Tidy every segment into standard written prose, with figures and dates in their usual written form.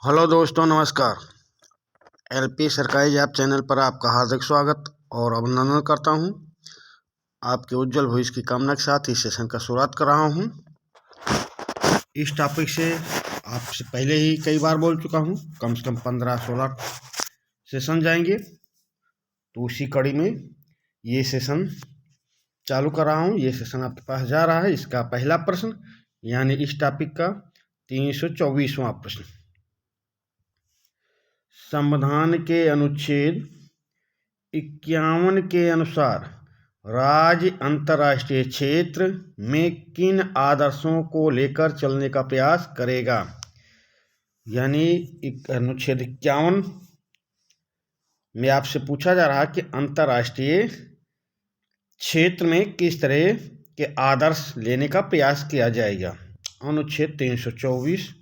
Hello दोस्तों, नमस्कार। LP सरकारी जॉब चैनल पर आपका हार्दिक स्वागत और अभिनंदन करता हूं। आपके उज्जवल भविष्य की कामना के साथ इस सेशन का शुरुआत कर रहा हूं। इस टॉपिक से आपसे पहले ही कई बार बोल चुका हूं। कम से कम 15-16 सेशन जाएंगे, तो उसी कड़ी में ये सेशन चालू कर रहा हूं। ये सेशन आपके पास जा रहा है। इसका पहला प्रश्न यानी इस टॉपिक का 324वां प्रश्न। संविधान के अनुच्छेद 51 के अनुसार राज्य अंतर्राष्ट्रीय क्षेत्र में किन आदर्शों को लेकर चलने का प्रयास करेगा। यानी अनुच्छेद 51 में आपसे पूछा जा रहा है कि अंतर्राष्ट्रीय क्षेत्र में किस तरह के आदर्श लेने का प्रयास किया जाएगा। अनुच्छेद 324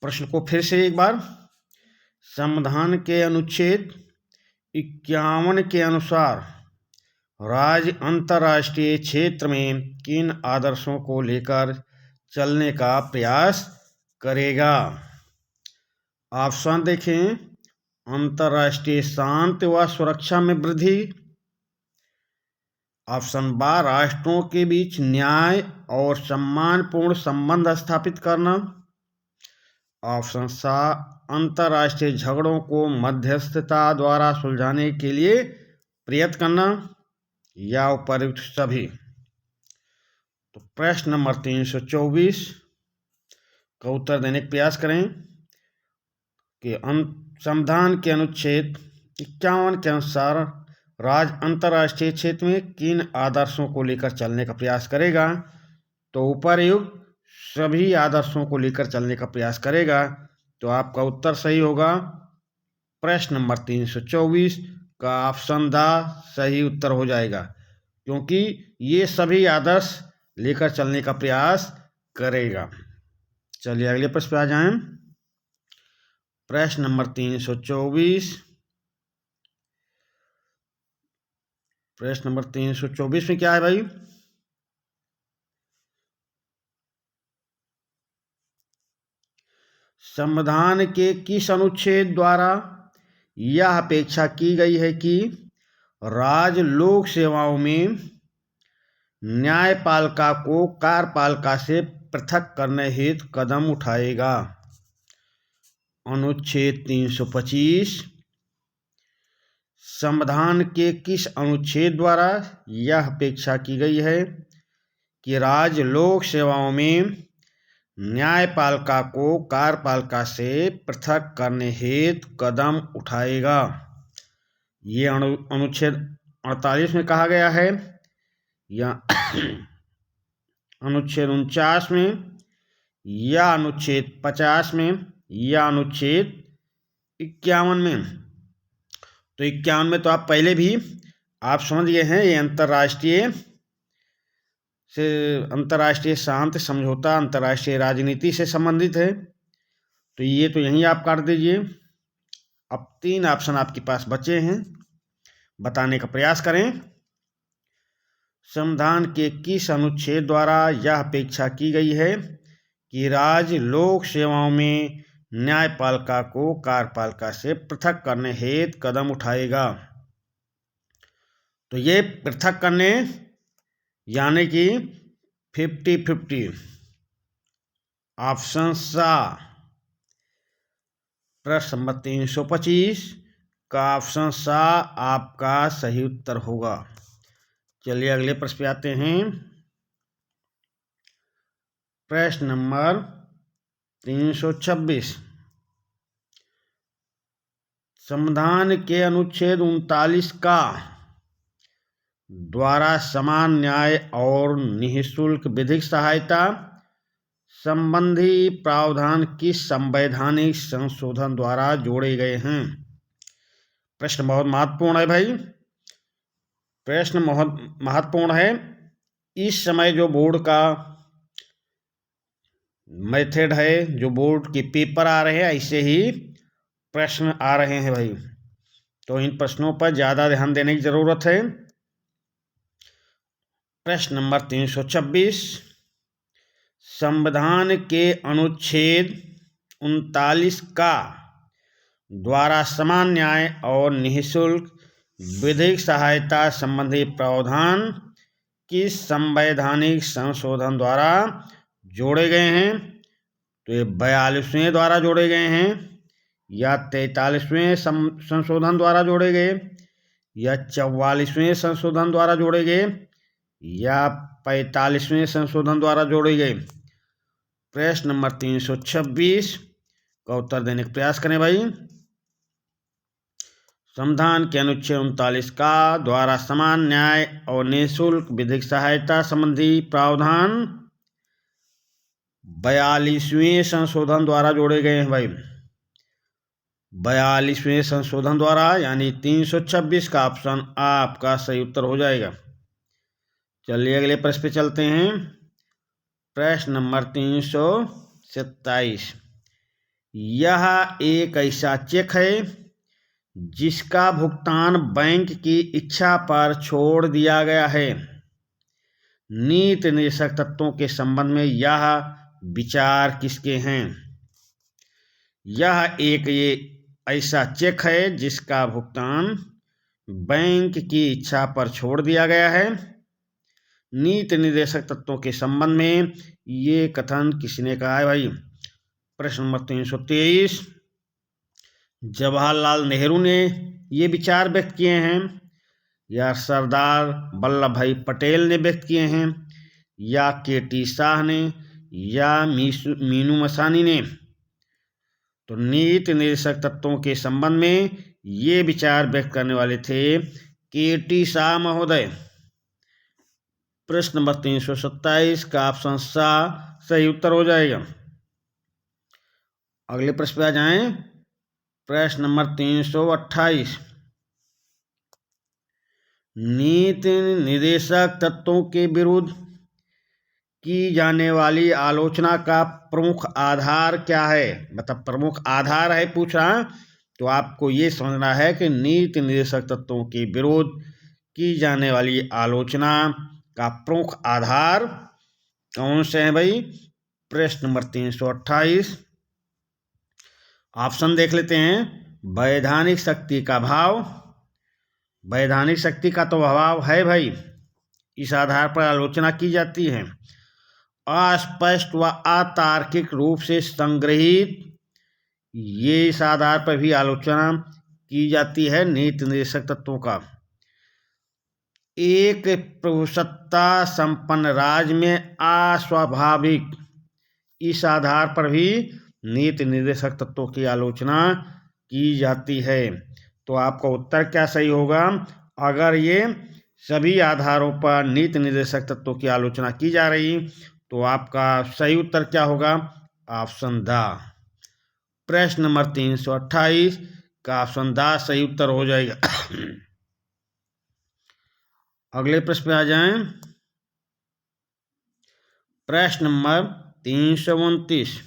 प्रश्न को फिर से एक बार। संविधान के अनुच्छेद 51 के अनुसार राज्य अंतर्राष्ट्रीय क्षेत्र में किन आदर्शों को लेकर चलने का प्रयास करेगा। ऑप्शन देखें। अंतर्राष्ट्रीय शांति व सुरक्षा में वृद्धि। ऑप्शन बा, राष्ट्रों के बीच न्याय और सम्मानपूर्ण संबंध स्थापित करना। ऑप्शन सा, अंतर्राष्ट्रीय झगड़ों को मध्यस्थता द्वारा सुलझाने के लिए प्रयत्न करना, या उपर्युक्त सभी। तो प्रश्न नंबर 324 का उत्तर देने का प्रयास करें कि संविधान के अनुच्छेद 51 के अनुसार राज्य अंतर्राष्ट्रीय क्षेत्र में किन आदर्शों को लेकर चलने का प्रयास करेगा। तो उपर्युक्त सभी आदर्शों को लेकर चलने का प्रयास करेगा। तो आपका उत्तर सही होगा। प्रश्न नंबर 324 का ऑप्शन दा सही उत्तर हो जाएगा, क्योंकि ये सभी आदर्श लेकर चलने का प्रयास करेगा। चलिए अगले प्रश्न पे आ जाएं। प्रश्न नंबर 324। प्रश्न नंबर 324 में क्या है भाई। संविधान के किस अनुच्छेद द्वारा यह अपेक्षा की गई है कि राज्य लोक सेवाओं में न्यायपालिका को कार्यपालिका से पृथक करने हेतु कदम उठाएगा। अनुच्छेद 325। संविधान के किस अनुच्छेद द्वारा यह अपेक्षा की गई है कि राज्य लोक सेवाओं में न्यायपालिका को कार्यपालिका से पृथक करने हेतु कदम उठाएगा। ये अनुच्छेद 48 में कहा गया है, या अनुच्छेद 49 में, या अनुच्छेद 50 में, या अनुच्छेद 51 में। तो 51 में तो आप पहले भी आप समझ गए हैं। ये अंतर्राष्ट्रीय शांति समझौता अंतर्राष्ट्रीय राजनीति से संबंधित है। तो ये तो यहीं आप काट दीजिए। अब 3 ऑप्शन आपके पास बचे हैं, बताने का प्रयास करें। संविधान के किस अनुच्छेद द्वारा यह अपेक्षा की गई है कि राज्य लोक सेवाओं में न्यायपालिका को कार्यपालिका से पृथक करने हेतु कदम उठाएगा। तो ये पृथक करने यानी कि 50-50। ऑप्शन सा, प्रश्न नंबर 325 का ऑप्शन सा आपका सही उत्तर होगा। चलिए अगले प्रश्न पे आते हैं। प्रश्न नंबर 326। संविधान के अनुच्छेद 39 का द्वारा समान न्याय और निःशुल्क विधिक सहायता संबंधी प्रावधान किस संवैधानिक संशोधन द्वारा जोड़े गए हैं। प्रश्न बहुत महत्वपूर्ण है भाई। प्रश्न बहुत महत्वपूर्ण है। इस समय जो बोर्ड का मेथड है, जो बोर्ड के पेपर आ रहे हैं, ऐसे ही प्रश्न आ रहे हैं भाई। तो इन प्रश्नों पर ज़्यादा ध्यान देने की ज़रूरत है। प्रश्न नंबर 326। संविधान के अनुच्छेद 1939 का द्वारा समान न्याय और निःशुल्क विधिक सहायता संबंधी प्रावधान किस संवैधानिक संशोधन द्वारा जोड़े गए हैं? तो ये 42वें द्वारा जोड़े गए हैं, या 43वें संशोधन द्वारा जोड़े गए, या 44वें संशोधन द्वारा जोड़े गए, या 45वें संशोधन द्वारा जोड़े गए। प्रश्न नंबर 326 का उत्तर देने का प्रयास करें भाई। संविधान के अनुच्छेद 39 का द्वारा समान न्याय और निःशुल्क विधिक सहायता संबंधी प्रावधान 42वें संशोधन द्वारा जोड़े गए हैं भाई। 42वें संशोधन द्वारा, यानी 326 का ऑप्शन आपका सही उत्तर हो जाएगा। चलिए अगले प्रश्न पे चलते हैं। प्रश्न नंबर 327, यह एक ऐसा चेक है जिसका भुगतान बैंक की इच्छा पर छोड़ दिया गया है। नीति निर्देशक तत्वों के संबंध में यह विचार किसके हैं? यह एक ऐसा चेक है जिसका भुगतान बैंक की इच्छा पर छोड़ दिया गया है। नीति निर्देशक तत्वों के संबंध में ये कथन किसने कहा है भाई? प्रश्न नंबर 323, जवाहरलाल नेहरू ने ये विचार व्यक्त किए हैं, या सरदार वल्लभ भाई पटेल ने व्यक्त किए हैं, या के.टी. शाह ने, या मीनू मसानी ने? तो नीति निर्देशक तत्वों के संबंध में ये विचार व्यक्त करने वाले थे के.टी. शाह महोदय। प्रश्न नंबर 327 का ऑप्शन सा सही उत्तर हो जाएगा। अगले प्रश्न पे आ जाएं। प्रश्न नंबर 328, नीति निर्देशक तत्वों के विरुद्ध की जाने वाली आलोचना का प्रमुख आधार क्या है? मतलब प्रमुख आधार है पूछ रहा, तो आपको ये समझना है कि नीति निर्देशक तत्वों के विरुद्ध की जाने वाली आलोचना का प्रमुख आधार कौन से हैं भाई? प्रश्न नंबर 328, ऑप्शन देख लेते हैं। वैधानिक शक्ति का अभाव, वैधानिक शक्ति का तो अभाव है भाई, इस आधार पर आलोचना की जाती है। अस्पष्ट व अतार्किक रूप से संग्रहित, ये इस आधार पर भी आलोचना की जाती है नीति निर्देशक तत्वों का। एक प्रभुसत्ता संपन्न राज्य में अस्वाभाविक, इस आधार पर भी नीति निर्देशक तत्वों की आलोचना की जाती है। तो आपका उत्तर क्या सही होगा? अगर ये सभी आधारों पर नीति निर्देशक तत्वों की आलोचना की जा रही तो आपका सही उत्तर क्या होगा? Option the. प्रश्न नंबर 328 का ऑप्शन द सही उत्तर हो जाएगा। अगले प्रश्न पे आ जाएं। प्रश्न नंबर 329,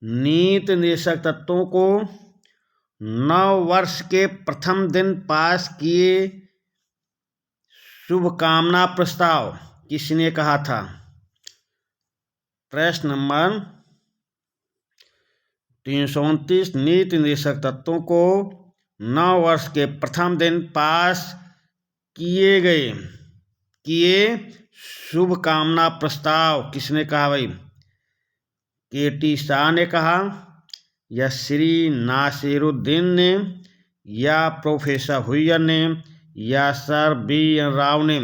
नीति निर्देशक तत्वों को नव वर्ष के प्रथम दिन पास किए शुभकामना प्रस्ताव किसने कहा था? प्रश्न नंबर 329, नीति निर्देशक तत्वों को नव वर्ष के प्रथम दिन पास किए शुभकामना प्रस्ताव किसने कहा भाई? के.टी. शाह ने कहा, या श्री नासिरुद्दीन ने, या प्रोफेसर हुइयर ने, या सर बी.एन. राव ने?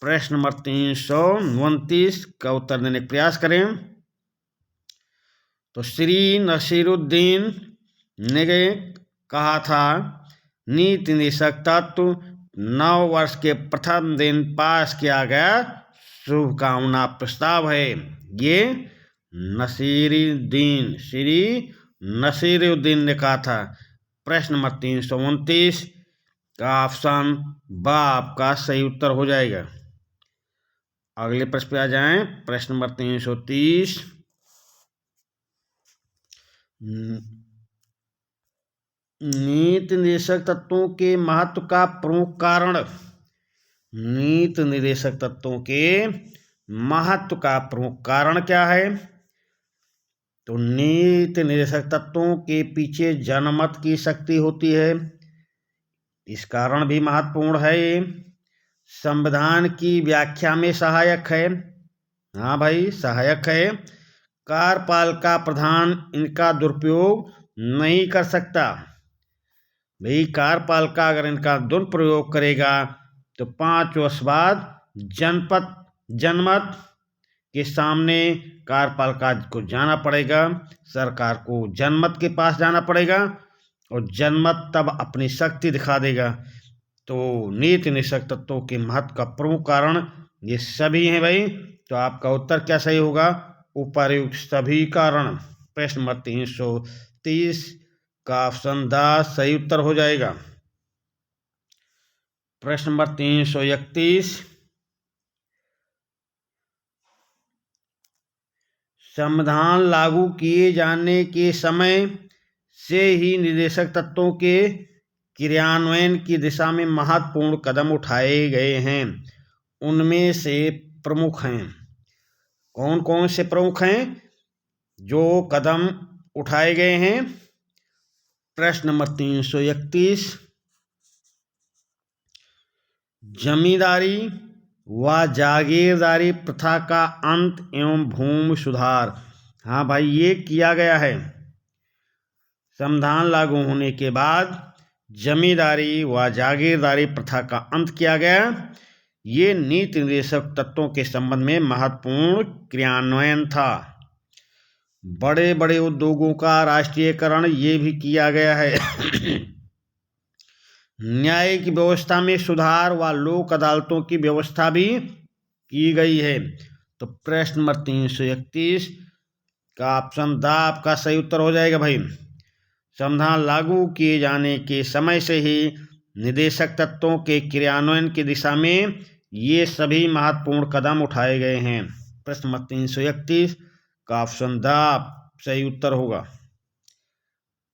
प्रश्न नंबर 329 का उत्तर देने का प्रयास करें। तो श्री नासिरुद्दीन ने कहा था नीति निर्देशक तत्व नव वर्ष के प्रथम दिन पास किया गया शुभकामना प्रस्ताव है। ये श्री नसीरुद्दीन ने कहा था। प्रश्न नंबर 329 का ऑप्शन ब आपका सही उत्तर हो जाएगा। अगले प्रश्न पे आ जाएं। प्रश्न नंबर 330, नीति निर्देशक तत्वों के महत्व का प्रमुख कारण। नीति निर्देशक तत्वों के महत्व का प्रमुख कारण क्या है? तो नीति निर्देशक तत्वों के पीछे जनमत की शक्ति होती है, इस कारण भी महत्वपूर्ण है। ये संविधान की व्याख्या में सहायक है। हाँ भाई, सहायक है। कार्यपालिका प्रधान इनका दुरुपयोग नहीं कर सकता। भाई, कार्यपालिका अगर इनका दुरुपयोग करेगा तो 5 वर्ष बाद जनमत के सामने कार्यपालिका को जाना पड़ेगा, सरकार को जनमत के पास जाना पड़ेगा और जनमत तब अपनी शक्ति दिखा देगा। तो नीति निर्देशक तत्वों के महत्व का प्रमुख कारण ये सभी हैं भाई। तो आपका उत्तर क्या सही होगा? उपर्युक्त सभी कारण। प्रश्न नंबर 330 का ऑप्शन द सही उत्तर हो जाएगा। प्रश्न नंबर 331, संविधान लागू किए जाने के समय से ही निर्देशक तत्वों के क्रियान्वयन की दिशा में महत्वपूर्ण कदम उठाए गए हैं। उनमें से प्रमुख हैं, कौन कौन से प्रमुख हैं जो कदम उठाए गए हैं? प्रश्न नंबर 331, जमींदारी व जागीरदारी प्रथा का अंत एवं भूमि सुधार। हाँ भाई, ये किया गया है। संविधान लागू होने के बाद जमींदारी व जागीरदारी प्रथा का अंत किया गया। ये नीति निर्देशक तत्वों के संबंध में महत्वपूर्ण क्रियान्वयन था। बड़े बड़े उद्योगों का राष्ट्रीयकरण ये भी किया गया है। न्यायिक व्यवस्था में सुधार व लोक अदालतों की व्यवस्था भी की गई है। तो प्रश्न नंबर 331 का ऑप्शन द आपका सही उत्तर हो जाएगा भाई। संविधान लागू किए जाने के समय से ही निर्देशक तत्वों के क्रियान्वयन की दिशा में ये सभी महत्वपूर्ण कदम उठाए गए हैं। प्रश्न नंबर 331 का ऑप्शन द सही उत्तर होगा।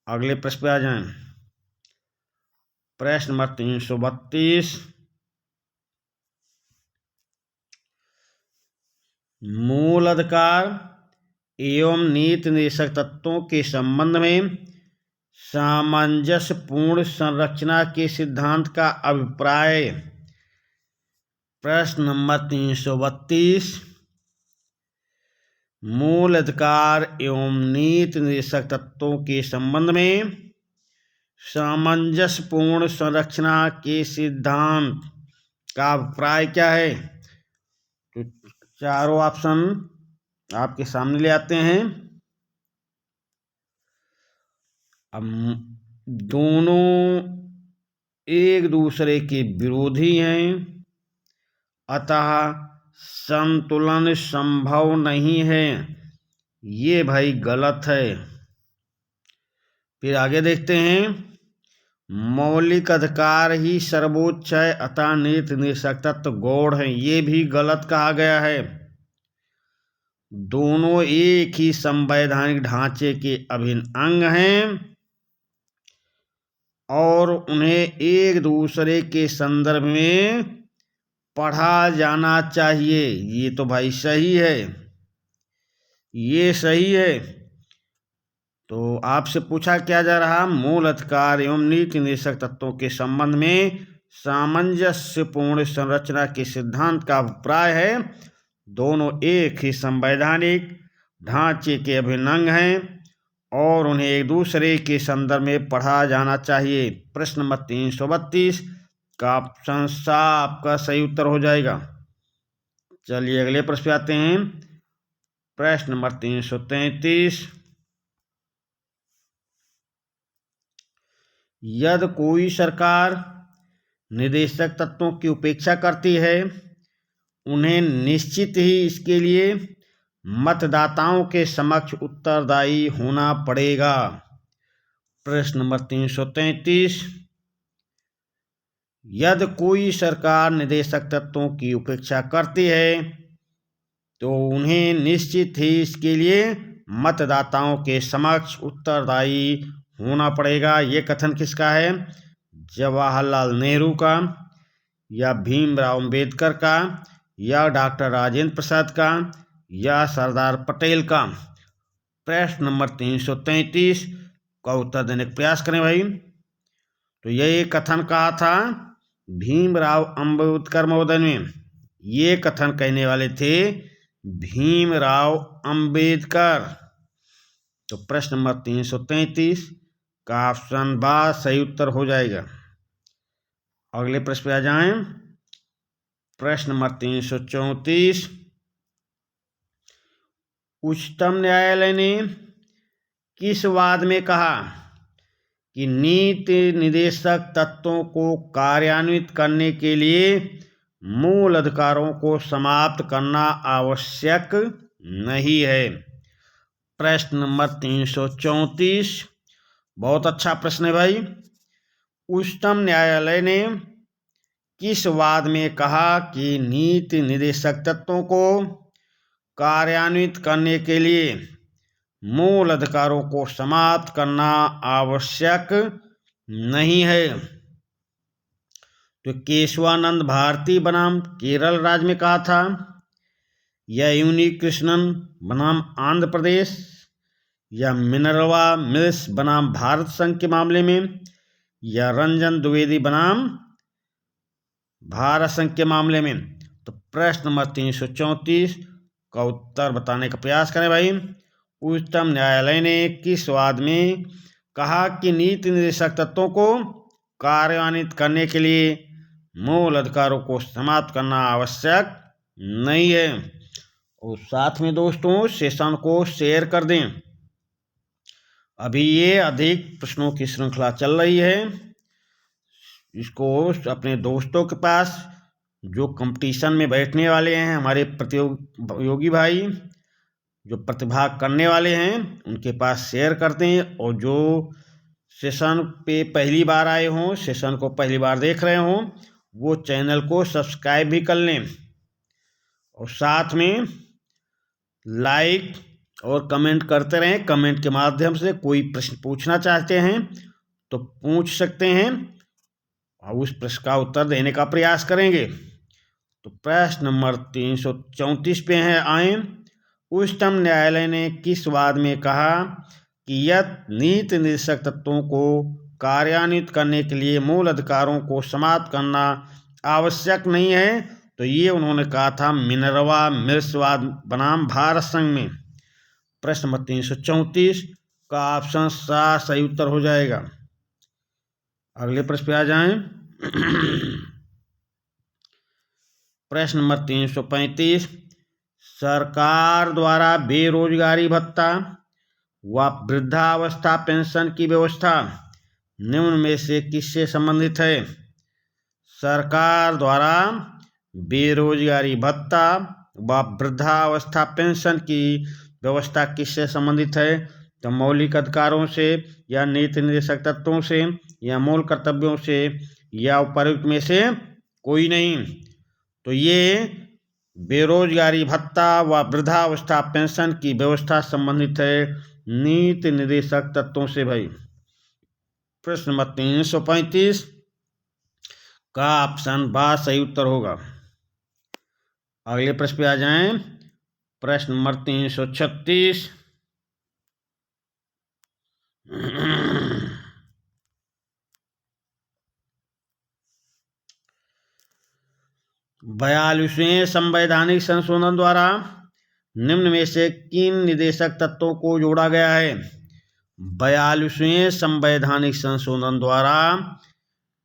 अगले प्रश्न पे आ जाएं। प्रश्न नंबर 332, मूल अधिकार एवं नीति निर्देशक तत्वों के संबंध में सामंजस्यपूर्ण संरचना के सिद्धांत का अभिप्राय। प्रश्न नंबर 332, मूल अधिकार एवं नीति निर्देशक तत्वों के संबंध में सामंजस्यपूर्ण संरचना के सिद्धांत का अभिप्राय क्या है? तो चारों ऑप्शन आपके सामने ले आते हैं। अब दोनों एक दूसरे के विरोधी हैं, अतः संतुलन संभव नहीं है। ये भाई गलत है। फिर आगे देखते हैं, मौलिक अधिकार ही सर्वोच्च है, अतः नीति निर्देशक तत्व गौण है। ये भी गलत कहा गया है। दोनों एक ही संवैधानिक ढांचे के अभिन्न अंग हैं और उन्हें एक दूसरे के संदर्भ में पढ़ा जाना चाहिए। ये तो भाई सही है, ये सही है। तो आपसे पूछा क्या जा रहा, मूल अधिकार एवं नीति निर्देशक तत्वों के संबंध में सामंजस्यपूर्ण संरचना के सिद्धांत का अभिप्राय है। दोनों एक ही संवैधानिक ढांचे के अभिन्न अंग हैं और उन्हें एक दूसरे के संदर्भ में पढ़ा जाना चाहिए। प्रश्न नंबर 332 का ऑप्शन सा आपका सही उत्तर हो जाएगा। चलिए अगले प्रश्न पे आते हैं। प्रश्न नंबर 333, यदि कोई सरकार निर्देशक तत्वों की उपेक्षा करती है, उन्हें निश्चित ही इसके लिए मतदाताओं के समक्ष उत्तरदायी होना पड़ेगा। प्रश्न नंबर 333, यदि कोई सरकार निर्देशक तत्वों की उपेक्षा करती है तो उन्हें निश्चित ही इसके लिए मतदाताओं के समक्ष उत्तरदायी होना पड़ेगा। ये कथन किसका है? जवाहरलाल नेहरू का, या भीमराव अंबेडकर का, या डॉक्टर राजेंद्र प्रसाद का, या सरदार पटेल का? प्रश्न नंबर 333 का उत्तर देने का प्रयास करें भाई। तो ये कथन कहा था भीमराव अंबेडकर महोदय ने। ये कथन कहने वाले थे भीमराव अंबेडकर। तो प्रश्न नंबर 333 का ऑप्शन बा सही उत्तर हो जाएगा। अगले प्रश्न पे आ जाएं। प्रश्न नंबर 334 उच्चतम न्यायालय ने किस वाद में कहा कि नीति निर्देशक तत्वों को कार्यान्वित करने के लिए मूल अधिकारों को समाप्त करना आवश्यक नहीं है। प्रश्न नंबर 334 बहुत अच्छा प्रश्न है भाई। उच्चतम न्यायालय ने किस वाद में कहा कि नीति निर्देशक तत्वों को कार्यान्वित करने के लिए मूल अधिकारों को समाप्त करना आवश्यक नहीं है। तो केशवानंद भारती बनाम केरल राज्य में कहा था, या यूनि कृष्णन बनाम आंध्र प्रदेश, या मिनर्वा मिल्स बनाम भारत संघ के मामले में, या रंजन द्विवेदी बनाम भारत संघ के मामले में। तो प्रश्न नंबर 334 का उत्तर बताने का प्रयास करें भाई। उच्चतम न्यायालय ने किस वाद में कहा कि नीति निर्देशक तत्वों को कार्यान्वित करने के लिए मूल अधिकारों को समाप्त करना आवश्यक नहीं है। और साथ में दोस्तों सेशन को शेयर कर दें। अभी ये अधिक प्रश्नों की श्रृंखला चल रही है, इसको अपने दोस्तों के पास जो कंपटीशन में बैठने वाले हैं, हमारे प्रतियोगी भाई जो प्रतिभाग करने वाले हैं, उनके पास शेयर करते हैं। और जो सेशन पे पहली बार आए हों, सेशन को पहली बार देख रहे हों, वो चैनल को सब्सक्राइब भी कर लें। और साथ में लाइक और कमेंट करते रहें। कमेंट के माध्यम से कोई प्रश्न पूछना चाहते हैं तो पूछ सकते हैं और उस प्रश्न का उत्तर देने का प्रयास करेंगे। तो प्रश्न नंबर 334 पे है आए। उच्चतम न्यायालय ने किस वाद में कहा कि यदि नीति निर्देशक तत्वों को कार्यान्वित करने के लिए मूल अधिकारों को समाप्त करना आवश्यक नहीं है। तो ये उन्होंने कहा था मिनर्वा मिल्स वाद बनाम भारत संघ में। प्रश्न नंबर 334 का ऑप्शन सा सही उत्तर हो जाएगा। अगले प्रश्न पे आ जाएं। प्रश्न नंबर 335 सरकार द्वारा बेरोजगारी भत्ता व वृद्धावस्था पेंशन की व्यवस्था निम्न में से किससे संबंधित है। सरकार द्वारा बेरोजगारी भत्ता व वृद्धावस्था पेंशन की व्यवस्था किससे संबंधित है। तो मौलिक अधिकारों से, या नीति निर्देशक तत्वों से, या मूल कर्तव्यों से, या उपर्युक्त में से कोई नहीं। तो ये बेरोजगारी भत्ता व वृद्धावस्था पेंशन की व्यवस्था संबंधित है नीति निर्देशक तत्वों से भाई। प्रश्न नंबर 335 का ऑप्शन बा सही उत्तर होगा। अगले प्रश्न पे आ जाएं। प्रश्न नंबर 336 42वें संवैधानिक संशोधन द्वारा निम्न में से किन निर्देशक तत्वों को जोड़ा गया है। 42वें संवैधानिक संशोधन द्वारा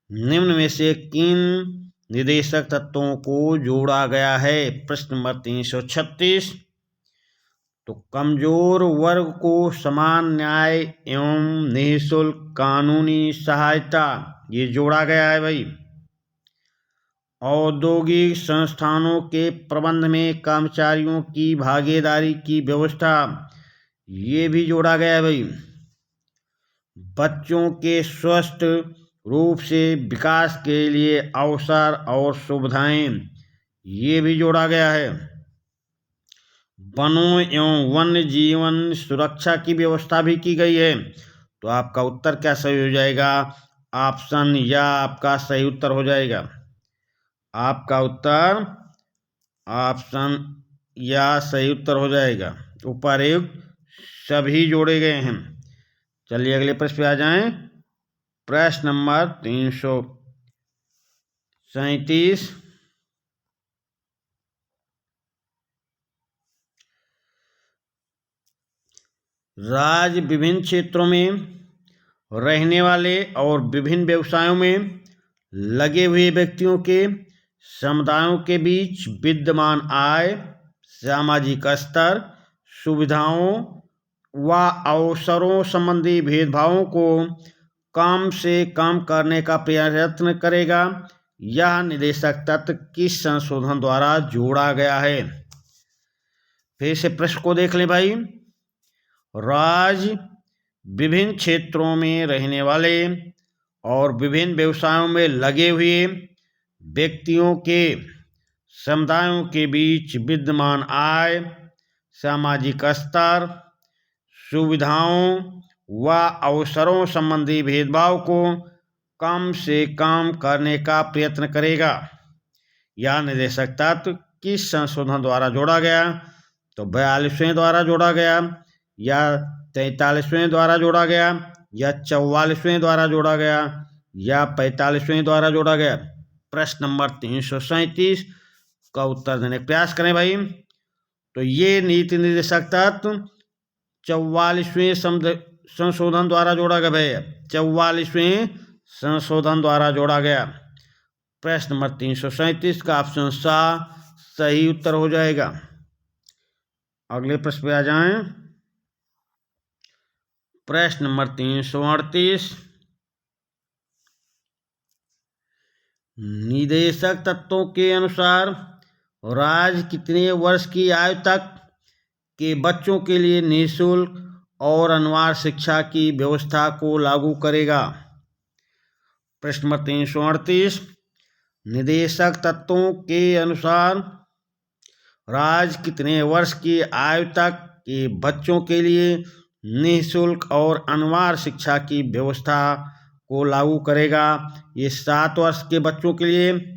निम्न में से किन निर्देशक तत्वों को जोड़ा गया है। प्रश्न नंबर 336 तो कमजोर वर्ग को समान न्याय एवं निःशुल्क कानूनी सहायता, ये जोड़ा गया है भाई। औद्योगिक संस्थानों के प्रबंध में कर्मचारियों की भागीदारी की व्यवस्था, ये भी जोड़ा गया है भाई। बच्चों के स्वस्थ रूप से विकास के लिए अवसर और सुविधाएं, ये भी जोड़ा गया है। वनों एवं वन्य जीवन सुरक्षा की व्यवस्था भी की गई है। तो आपका उत्तर क्या सही हो जाएगा। ऑप्शन या आपका सही उत्तर हो जाएगा। आपका उत्तर ऑप्शन या सही उत्तर हो जाएगा। उपर्युक्त सभी जोड़े गए हैं। चलिए अगले प्रश्न पे आ जाएं। प्रश्न नंबर 337। राज्य विभिन्न क्षेत्रों में रहने वाले और विभिन्न व्यवसायों में लगे हुए व्यक्तियों के समुदायों के बीच विद्यमान आय, सामाजिक स्तर, सुविधाओं व अवसरों संबंधी भेदभावों को कम से कम करने का प्रयत्न करेगा। यह निर्देशक तत्व किस संशोधन द्वारा जोड़ा गया है? फिर से प्रश्न को देख लें भाई। राज्य विभिन्न क्षेत्रों में रहने वाले और विभिन्न व्यवसायों में लगे हुए व्यक्तियों के समुदायों के बीच विद्यमान आय, सामाजिक स्तर, सुविधाओं व अवसरों संबंधी भेदभाव को कम से कम करने का प्रयत्न करेगा। यह निर्देशक तत्व किस संशोधन द्वारा जोड़ा गया? तो 42वें द्वारा जोड़ा गया, या 43वें द्वारा जोड़ा गया, या 44वें द्वारा जोड़ा गया, या 45वें द्वारा जोड़ा गया। प्रश्न नंबर 337 का उत्तर देने का प्रयास करें भाई। तो ये नीति निर्देशक तत्व 44वें संशोधन द्वारा जोड़ा गया भैया, 44वें संशोधन द्वारा जोड़ा गया। प्रश्न नंबर 337 का ऑप्शन सा सही उत्तर हो जाएगा। अगले प्रश्न पे आ जाएं। प्रश्न नंबर 338। निदेशक तत्वों के अनुसार राज्य कितने वर्ष की आयु तक के बच्चों के लिए निःशुल्क और अनिवार्य शिक्षा की व्यवस्था को लागू करेगा? प्रश्न नंबर 338। निदेशक तत्वों के अनुसार राज्य कितने वर्ष की आयु तक के बच्चों के लिए निःशुल्क और अनिवार्य शिक्षा की व्यवस्था को लागू करेगा? ये 7 वर्ष के बच्चों के लिए,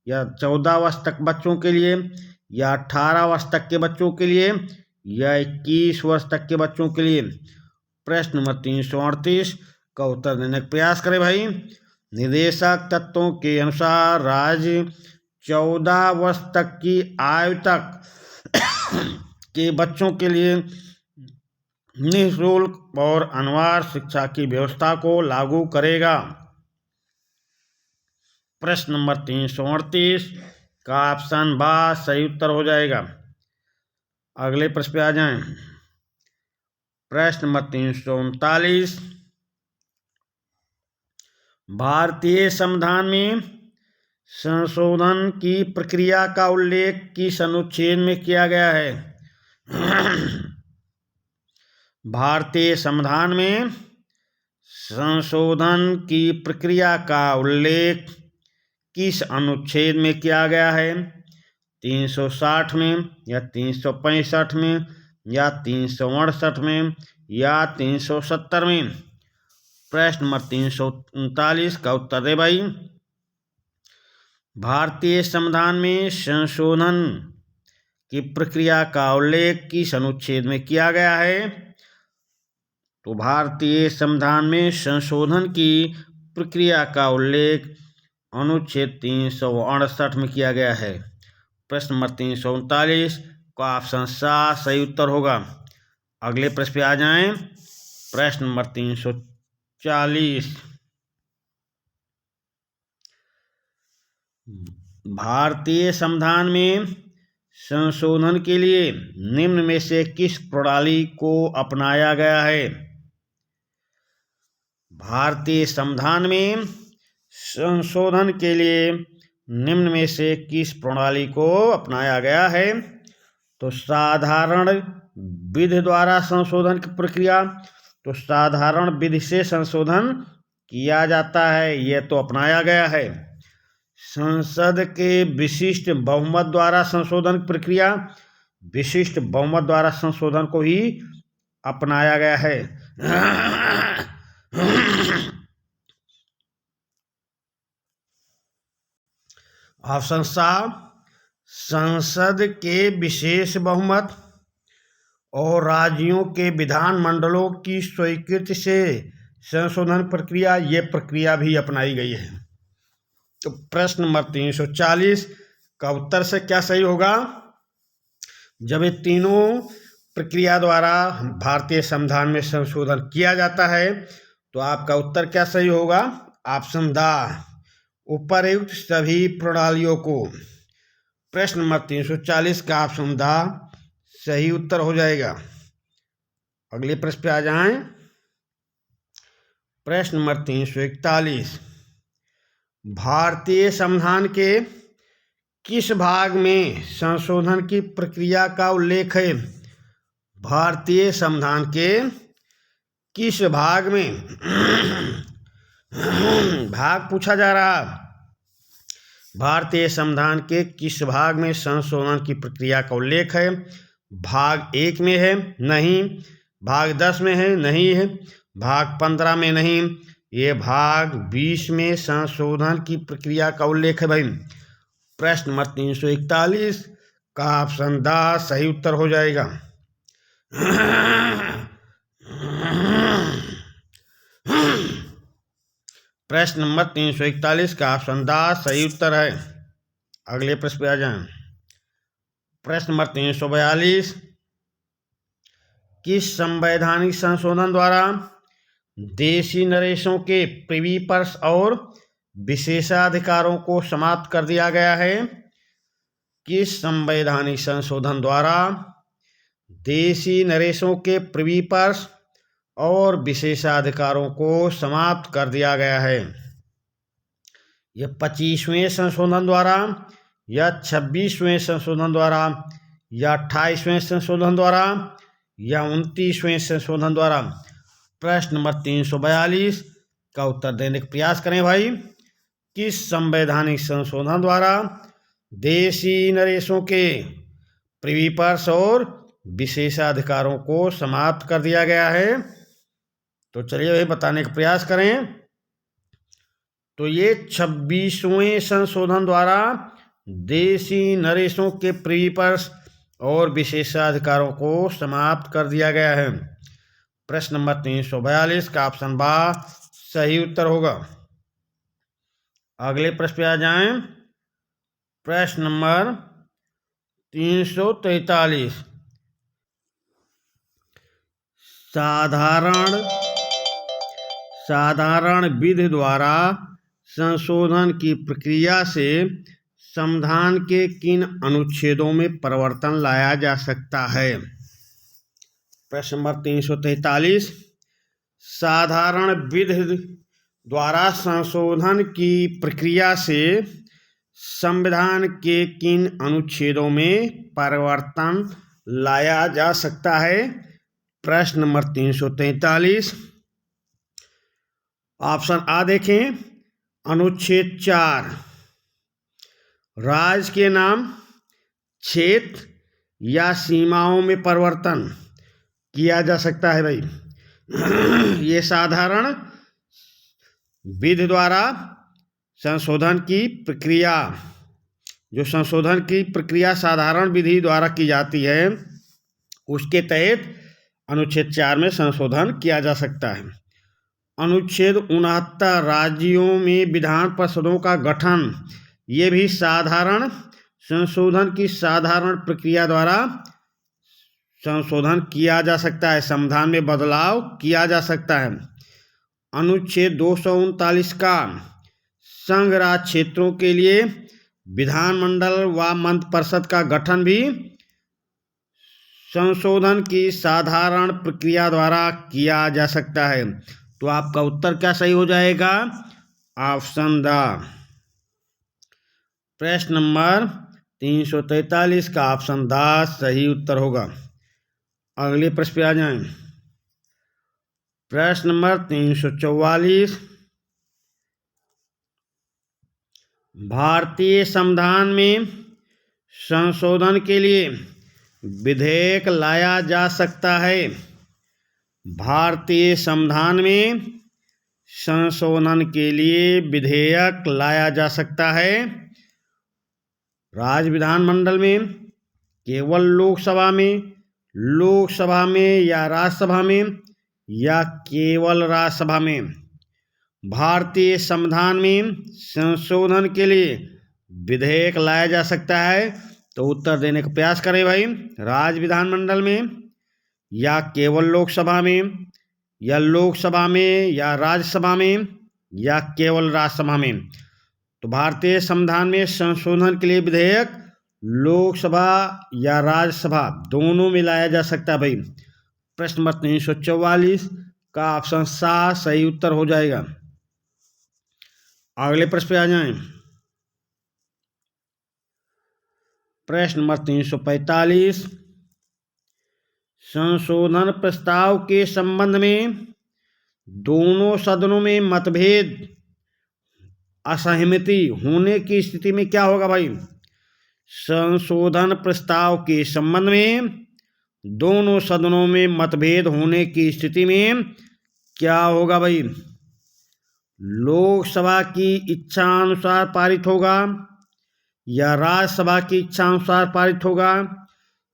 या 14 वर्ष तक बच्चों के लिए, या 18 वर्ष तक के बच्चों के लिए, या 21 वर्ष तक के बच्चों के लिए? प्रश्न नंबर 338 का उत्तर देने का प्रयास करें भाई। निदेशक तत्वों के अनुसार राज्य 14 वर्ष तक की आयु तक के बच्चों के लिए निःशुल्क और अनिवार्य शिक्षा की व्यवस्था को लागू करेगा। प्रश्न नंबर 338 का ऑप्शन बा सही उत्तर हो जाएगा। अगले प्रश्न पे आ जाएं। प्रश्न नंबर 339। भारतीय संविधान में संशोधन की प्रक्रिया का उल्लेख किस अनुच्छेद में किया गया है? भारतीय संविधान में संशोधन की प्रक्रिया का उल्लेख किस अनुच्छेद में किया गया है? 360 में, या 365 में, या 368 में, या 370 में? प्रश्न नंबर 339 का उत्तर दे भाई। भारतीय संविधान में संशोधन की प्रक्रिया का उल्लेख किस अनुच्छेद में किया गया है? तो भारतीय संविधान में संशोधन की प्रक्रिया का उल्लेख अनुच्छेद 368 में किया गया है। प्रश्न नंबर 339 का ऑप्शन सा सही उत्तर होगा। अगले प्रश्न पे आ जाएं। प्रश्न नंबर 340। भारतीय संविधान में संशोधन के लिए निम्न में से किस प्रणाली को अपनाया गया है? भारतीय संविधान में संशोधन के लिए निम्न में से किस प्रणाली को अपनाया गया है? तो साधारण विधि द्वारा संशोधन की प्रक्रिया, तो साधारण विधि से संशोधन किया जाता है, यह तो अपनाया गया है। संसद के विशिष्ट बहुमत द्वारा संशोधन की प्रक्रिया, विशिष्ट बहुमत द्वारा संशोधन को ही अपनाया गया है। ऑप्शन सा संसद के विशेष बहुमत और राज्यों के विधानमंडलों की स्वीकृति से संशोधन प्रक्रिया, ये प्रक्रिया भी अपनाई गई है। तो प्रश्न नंबर 340 का उत्तर से क्या सही होगा? जब ये तीनों प्रक्रिया द्वारा भारतीय संविधान में संशोधन किया जाता है तो आपका उत्तर क्या सही होगा? ऑप्शन द, उपरयुक्त सभी प्रणालियों को। प्रश्न नंबर 340 का ऑप्शन द सही उत्तर हो जाएगा। अगले प्रश्न पे आ जाएं। प्रश्न नंबर 341, भारतीय संविधान के किस भाग में संशोधन की प्रक्रिया का उल्लेख है? भारतीय संविधान के किस भाग में भाग पूछा जा रहा, भारतीय संविधान के किस भाग में संशोधन की प्रक्रिया का उल्लेख है? भाग 1 में है? नहीं। भाग 10 में है? नहीं है। भाग 15 में? नहीं। ये भाग 20 में संशोधन की प्रक्रिया का उल्लेख है भाई। प्रश्न नंबर 341 का ऑप्शन द सही उत्तर हो जाएगा। प्रश्न नंबर 341 का ऑप्शन द सही उत्तर है। अगले प्रश्न पे आ जाएं। प्रश्न नंबर 342, किस संवैधानिक संशोधन द्वारा देशी नरेशों के प्रिवी पर्स और विशेषाधिकारों को समाप्त कर दिया गया है? किस संवैधानिक संशोधन द्वारा देशी नरेशों के प्रिवी पर्स और विशेषाधिकारों को समाप्त कर दिया गया है? यह 25वें संशोधन द्वारा या 26वें संशोधन द्वारा या 28वें संशोधन द्वारा या 29वें संशोधन द्वारा? प्रश्न नंबर 342 का उत्तर देने का प्रयास करें भाई। किस संवैधानिक संशोधन द्वारा देशी नरेशों के प्रिवी पर्स और विशेषाधिकारों को समाप्त कर दिया गया है? तो चलिए भाई बताने का प्रयास करें। तो ये 26वें संशोधन द्वारा देशी नरेशों के प्रिवी पर्स और विशेषाधिकारों को समाप्त कर दिया गया है। प्रश्न नंबर 342 का ऑप्शन बा सही उत्तर होगा। अगले प्रश्न पे आ जाएं। प्रश्न नंबर 343, साधारण विधि द्वारा संशोधन की प्रक्रिया से संविधान के किन अनुच्छेदों में परिवर्तन लाया जा सकता है? प्रश्न नंबर 343, साधारण विधि द्वारा संशोधन की प्रक्रिया से संविधान के किन अनुच्छेदों में परिवर्तन लाया जा सकता है? प्रश्न नंबर 343 ऑप्शन आ देखें। अनुच्छेद 4, राज्य के नाम, क्षेत्र या सीमाओं में परिवर्तन किया जा सकता है भाई। ये साधारण विधि द्वारा संशोधन की प्रक्रिया, जो संशोधन की प्रक्रिया साधारण विधि द्वारा की जाती है उसके तहत अनुच्छेद 4 में संशोधन किया जा सकता है। अनुच्छेद 69, राज्यों में विधान परिषदों का गठन, ये भी साधारण संशोधन की साधारण प्रक्रिया द्वारा संशोधन किया जा सकता है, संविधान में बदलाव किया जा सकता है। अनुच्छेद 239 का संघ राज्य क्षेत्रों के लिए विधानमंडल व मंत्रिपरिषद का गठन भी संशोधन की साधारण प्रक्रिया द्वारा किया जा सकता है। तो आपका उत्तर क्या सही हो जाएगा? Option the. प्रश्न नंबर 343 का ऑप्शन द सही उत्तर होगा। अगले प्रश्न पे आ जाएं। प्रश्न नंबर 344, भारतीय संविधान में संशोधन के लिए विधेयक लाया जा सकता है? भारतीय संविधान में संशोधन के लिए विधेयक लाया जा सकता है राज्य विधानमंडल में, केवल लोकसभा में, लोकसभा में या राज्यसभा में या केवल राज्यसभा में? भारतीय संविधान में संशोधन के लिए विधेयक लाया जा सकता है, तो उत्तर देने का प्रयास करें भाई। राज्य विधानमंडल में या केवल लोकसभा में या लोकसभा में या राज्यसभा में या केवल राज्यसभा में? तो भारतीय संविधान में संशोधन के लिए विधेयक लोकसभा या राज्यसभा दोनों में लाया जा सकता है भाई। प्रश्न नंबर 344 का ऑप्शन सा सही उत्तर हो जाएगा। अगले प्रश्न पे आ जाएं। प्रश्न नंबर 345, संशोधन प्रस्ताव के संबंध में दोनों सदनों में मतभेद असहमति होने की स्थिति में क्या होगा भाई? संशोधन प्रस्ताव के संबंध में दोनों सदनों में मतभेद होने की स्थिति में क्या होगा भाई? लोकसभा की इच्छा अनुसार पारित होगा या राज्यसभा की इच्छा अनुसार पारित होगा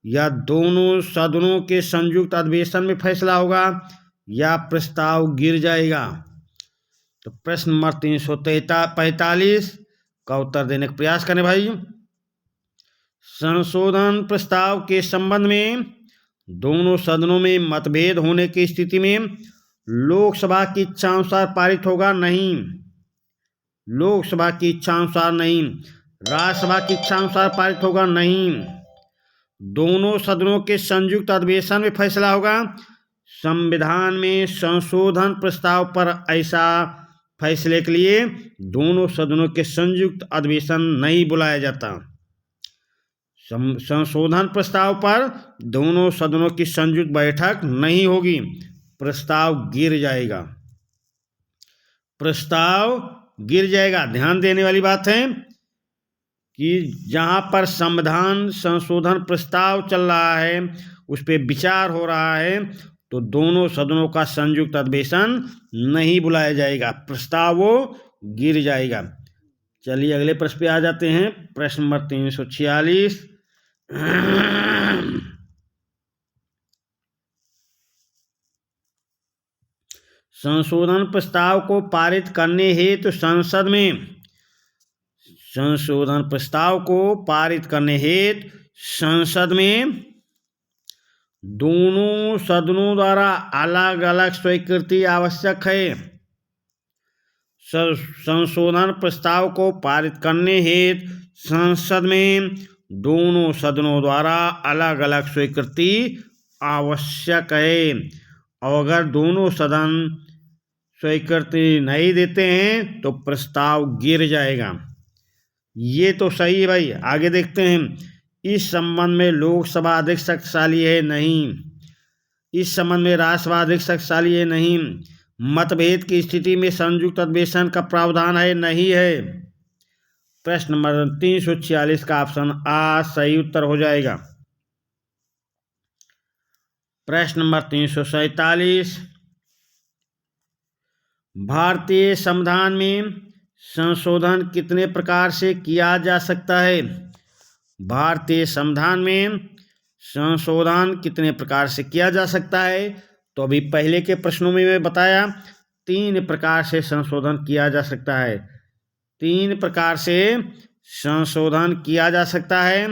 या दोनों सदनों के संयुक्त अधिवेशन में फैसला होगा या प्रस्ताव गिर जाएगा? तो प्रश्न नंबर 345 का उत्तर देने का प्रयास करें भाई। संशोधन प्रस्ताव के संबंध में दोनों सदनों में मतभेद होने की स्थिति में लोकसभा की इच्छा अनुसार पारित होगा नहीं, लोकसभा की इच्छा अनुसार नहीं, राज्यसभा की इच्छा अनुसार पारित होगा नहीं, दोनों सदनों के संयुक्त अधिवेशन में फैसला होगा। संविधान में संशोधन प्रस्ताव पर ऐसा फैसले के लिए दोनों सदनों के संयुक्त अधिवेशन नहीं बुलाया जाता। संशोधन प्रस्ताव पर दोनों सदनों की संयुक्त बैठक नहीं होगी, प्रस्ताव गिर जाएगा, प्रस्ताव गिर जाएगा। ध्यान देने वाली बात है कि जहां पर संविधान संशोधन प्रस्ताव चल रहा है, उस पर विचार हो रहा है, तो दोनों सदनों का संयुक्त अधिवेशन नहीं बुलाया जाएगा, प्रस्ताव वो गिर जाएगा। चलिए अगले प्रश्न पे आ जाते हैं। प्रश्न नंबर 346, संशोधन प्रस्ताव को पारित करने हेतु संसद में, संशोधन प्रस्ताव को पारित करने हेतु संसद में दोनों सदनों द्वारा अलग अलग स्वीकृति आवश्यक है। संशोधन प्रस्ताव को पारित करने हेतु संसद में दोनों सदनों द्वारा अलग अलग स्वीकृति आवश्यक है, और अगर दोनों सदन स्वीकृति नहीं देते हैं तो प्रस्ताव गिर जाएगा। ये तो सही है भाई। आगे देखते हैं, इस संबंध में लोकसभा अधिक शक्तिशाली है नहीं, इस संबंध में राज्यसभा अधिक शक्तिशाली है नहीं, मतभेद की स्थिति में संयुक्त अधिवेशन का प्रावधान है नहीं है? प्रश्न नंबर 346 का ऑप्शन आ सही उत्तर हो जाएगा। प्रश्न नंबर 347, भारतीय संविधान में संशोधन कितने प्रकार से किया जा सकता है? भारतीय संविधान में संशोधन कितने प्रकार से किया जा सकता है? तो अभी पहले के प्रश्नों में मैं बताया 3 प्रकार से संशोधन किया जा सकता है। 3 प्रकार से संशोधन किया जा सकता है।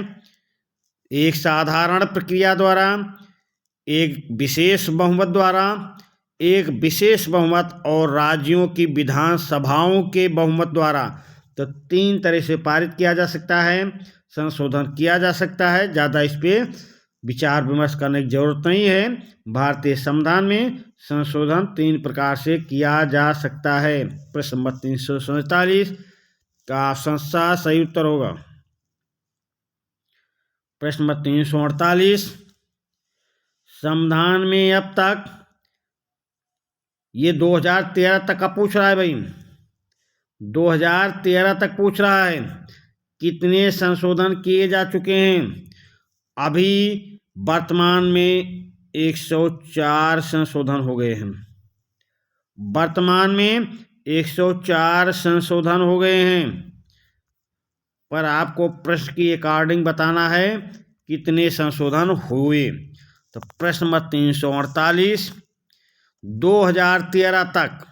एक साधारण प्रक्रिया द्वारा, एक विशेष बहुमत द्वारा, एक विशेष बहुमत और राज्यों की विधानसभाओं के बहुमत द्वारा। तो 3 तरह से पारित किया जा सकता है, संशोधन किया जा सकता है। ज़्यादा इस पर विचार विमर्श करने की जरूरत नहीं है। भारतीय संविधान में संशोधन 3 प्रकार से किया जा सकता है। प्रश्न नंबर 347 का ऑप्शन सा सही उत्तर होगा। प्रश्न नंबर 348, संविधान में अब तक, ये 2013 तक का पूछ रहा है भाई, 2013 तक पूछ रहा है, कितने संशोधन किए जा चुके हैं? अभी वर्तमान में 104 संशोधन हो गए हैं। वर्तमान में 104 संशोधन हो गए हैं, पर आपको प्रश्न की अकॉर्डिंग बताना है कितने संशोधन हुए। तो प्रश्न नंबर 348, 2013 तक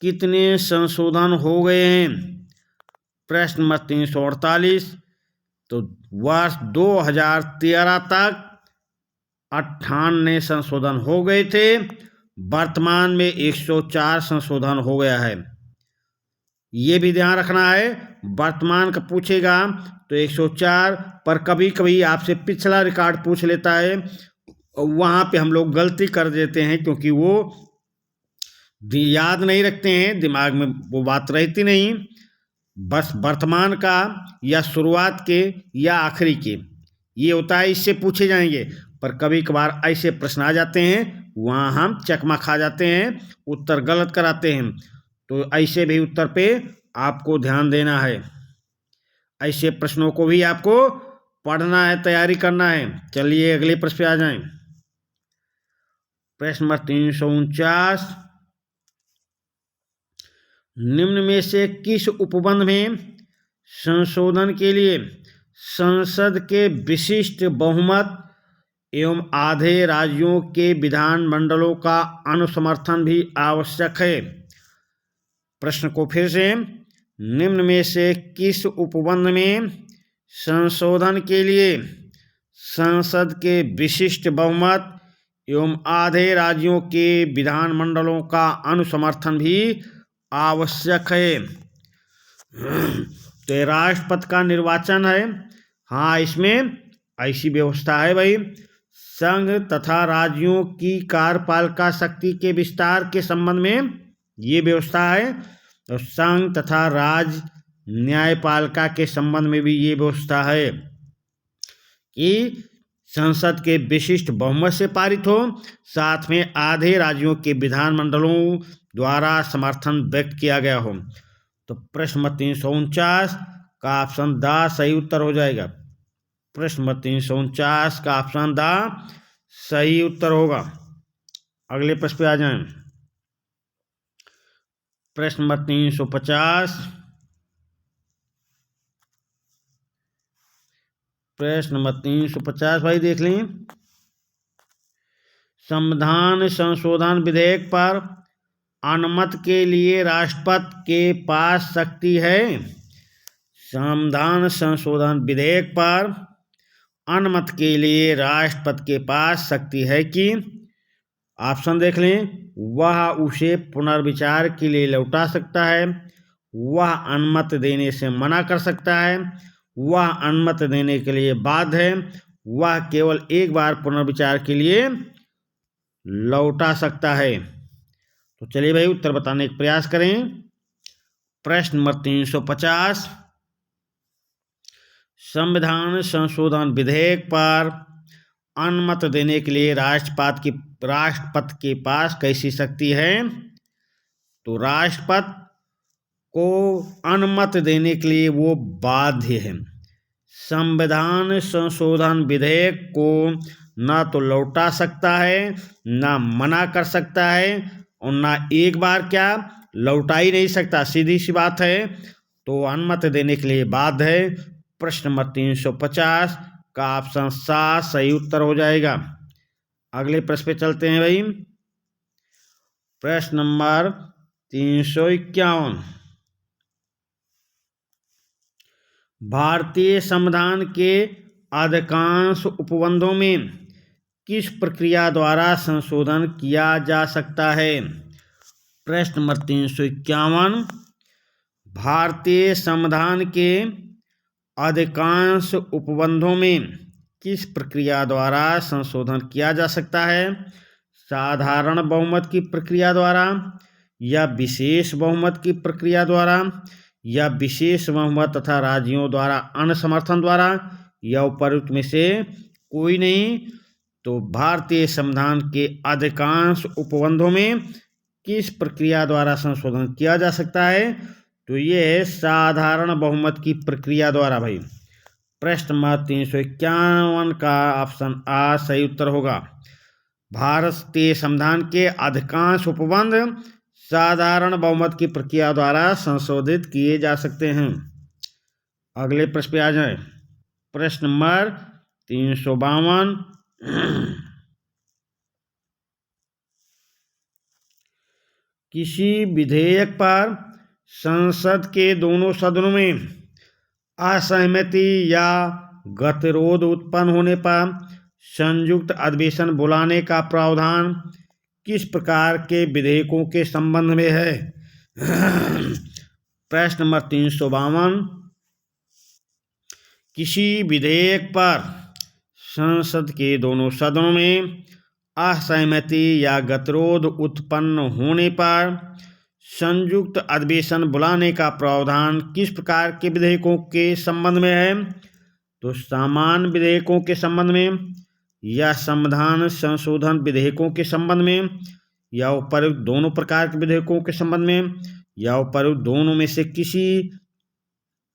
कितने संशोधन हो गए हैं? प्रश्न नंबर 348, तो वर्ष 2013 तक 98 संशोधन हो गए थे, वर्तमान में 104 संशोधन हो गया है। ये भी ध्यान रखना है, वर्तमान का पूछेगा तो 104, पर कभी कभी आपसे पिछला रिकॉर्ड पूछ लेता है, वहाँ पे हम लोग गलती कर देते हैं क्योंकि वो याद नहीं रखते हैं, दिमाग में वो बात रहती नहीं, बस वर्तमान का या शुरुआत के या आखिरी के ये होता है, इससे पूछे जाएंगे। पर कभी कभार ऐसे प्रश्न आ जाते हैं, वहाँ हम चकमा खा जाते हैं, उत्तर गलत कराते हैं, तो ऐसे भी उत्तर पे आपको ध्यान देना है। ऐसे प्रश्नों को भी आपको पढ़ना है, तैयारी करना है। चलिए अगले प्रश्न पे आ जाएं। प्रश्न नंबर 349, निम्न में से किस उपबंध में संशोधन के लिए संसद के विशिष्ट बहुमत एवं आधे राज्यों के विधानमंडलों का अनुसमर्थन भी आवश्यक है? प्रश्न को फिर से, निम्न में से किस उपबंध में संशोधन के लिए संसद के विशिष्ट बहुमत एवं आधे राज्यों के विधानमंडलों का अनुसमर्थन भी आवश्यक है? तो राष्ट्रपति का निर्वाचन है। हाँ, इसमें ऐसी व्यवस्था है भाई, संघ तथा राज्यों की कार्यपालिका शक्ति के विस्तार के संबंध में ये व्यवस्था है, और संघ तथा राज्य न्यायपालिका के संबंध में भी ये व्यवस्था है कि संसद के विशिष्ट बहुमत से पारित हो, साथ में आधे राज्यों के विधानमंडलों द्वारा समर्थन व्यक्त किया गया हो। तो प्रश्न नंबर 349 का ऑप्शन द सही उत्तर हो जाएगा। प्रश्न नंबर 349 का ऑप्शन द सही उत्तर होगा। अगले प्रश्न पे आ जाएं। प्रश्न नंबर 350, प्रश्न नंबर 350 भाई देख लें। संविधान संशोधन विधेयक पर अनुमति के लिए राष्ट्रपति के पास शक्ति है? संविधान संशोधन विधेयक पर अनुमति के लिए राष्ट्रपति के पास शक्ति है कि? ऑप्शन देख लें। वह उसे पुनर्विचार के लिए लौटा सकता है, वह अनुमति देने से मना कर सकता है, वह अनुमति देने के लिए बाध्य है, वह केवल एक बार पुनर्विचार के लिए लौटा सकता है। तो चलिए भाई उत्तर बताने का प्रयास करें। प्रश्न नंबर 350, संविधान संशोधन विधेयक पर अनुमति देने के लिए राष्ट्रपति के पास कैसी शक्ति है? तो राष्ट्रपति को अनुमति देने के लिए वो बाध्य है। संविधान संशोधन विधेयक को ना तो लौटा सकता है, ना मना कर सकता है, और ना एक बार क्या लौटा ही नहीं सकता, सीधी सी बात है। तो अनुमति देने के लिए बाध्य है। प्रश्न नंबर 350 का ऑप्शन 7 सही उत्तर हो जाएगा। अगले प्रश्न पे चलते हैं भाई। प्रश्न नंबर 351, भारतीय संविधान के अधिकांश उपबंधों में किस प्रक्रिया द्वारा संशोधन किया जा सकता है? प्रश्न नंबर 351, भारतीय संविधान के अधिकांश उपबंधों में किस प्रक्रिया द्वारा संशोधन किया जा सकता है? साधारण बहुमत की प्रक्रिया द्वारा, या विशेष बहुमत की प्रक्रिया द्वारा, या विशेष बहुमत तथा राज्यों द्वारा अनसमर्थन द्वारा, या उपरोक्त में से कोई नहीं? तो भारतीय संविधान के अधिकांश उपबंधों में किस प्रक्रिया द्वारा संशोधन किया जा सकता है? तो ये है साधारण बहुमत की प्रक्रिया द्वारा भाई। प्रश्न नंबर 351 का ऑप्शन आ सही उत्तर होगा। भारतीय संविधान के अधिकांश उपबंध साधारण बहुमत की प्रक्रिया द्वारा संशोधित किए जा सकते हैं। अगले प्रश्न पे आ जाए। प्रश्न नंबर 352, किसी विधेयक पर संसद के दोनों सदनों में असहमति या गतिरोध उत्पन्न होने पर संयुक्त अधिवेशन बुलाने का प्रावधान किस प्रकार के विधेयकों के संबंध में है? प्रश्न नंबर 352। किसी विधेयक पर संसद के दोनों सदनों में असहमति या गतिरोध उत्पन्न होने पर संयुक्त अधिवेशन बुलाने का प्रावधान किस प्रकार के विधेयकों के संबंध में है? तो सामान्य विधेयकों के संबंध में, या संविधान संशोधन विधेयकों के संबंध में, या उपरोक्त दोनों प्रकार के विधेयकों के संबंध में, या उपरोक्त दोनों में से किसी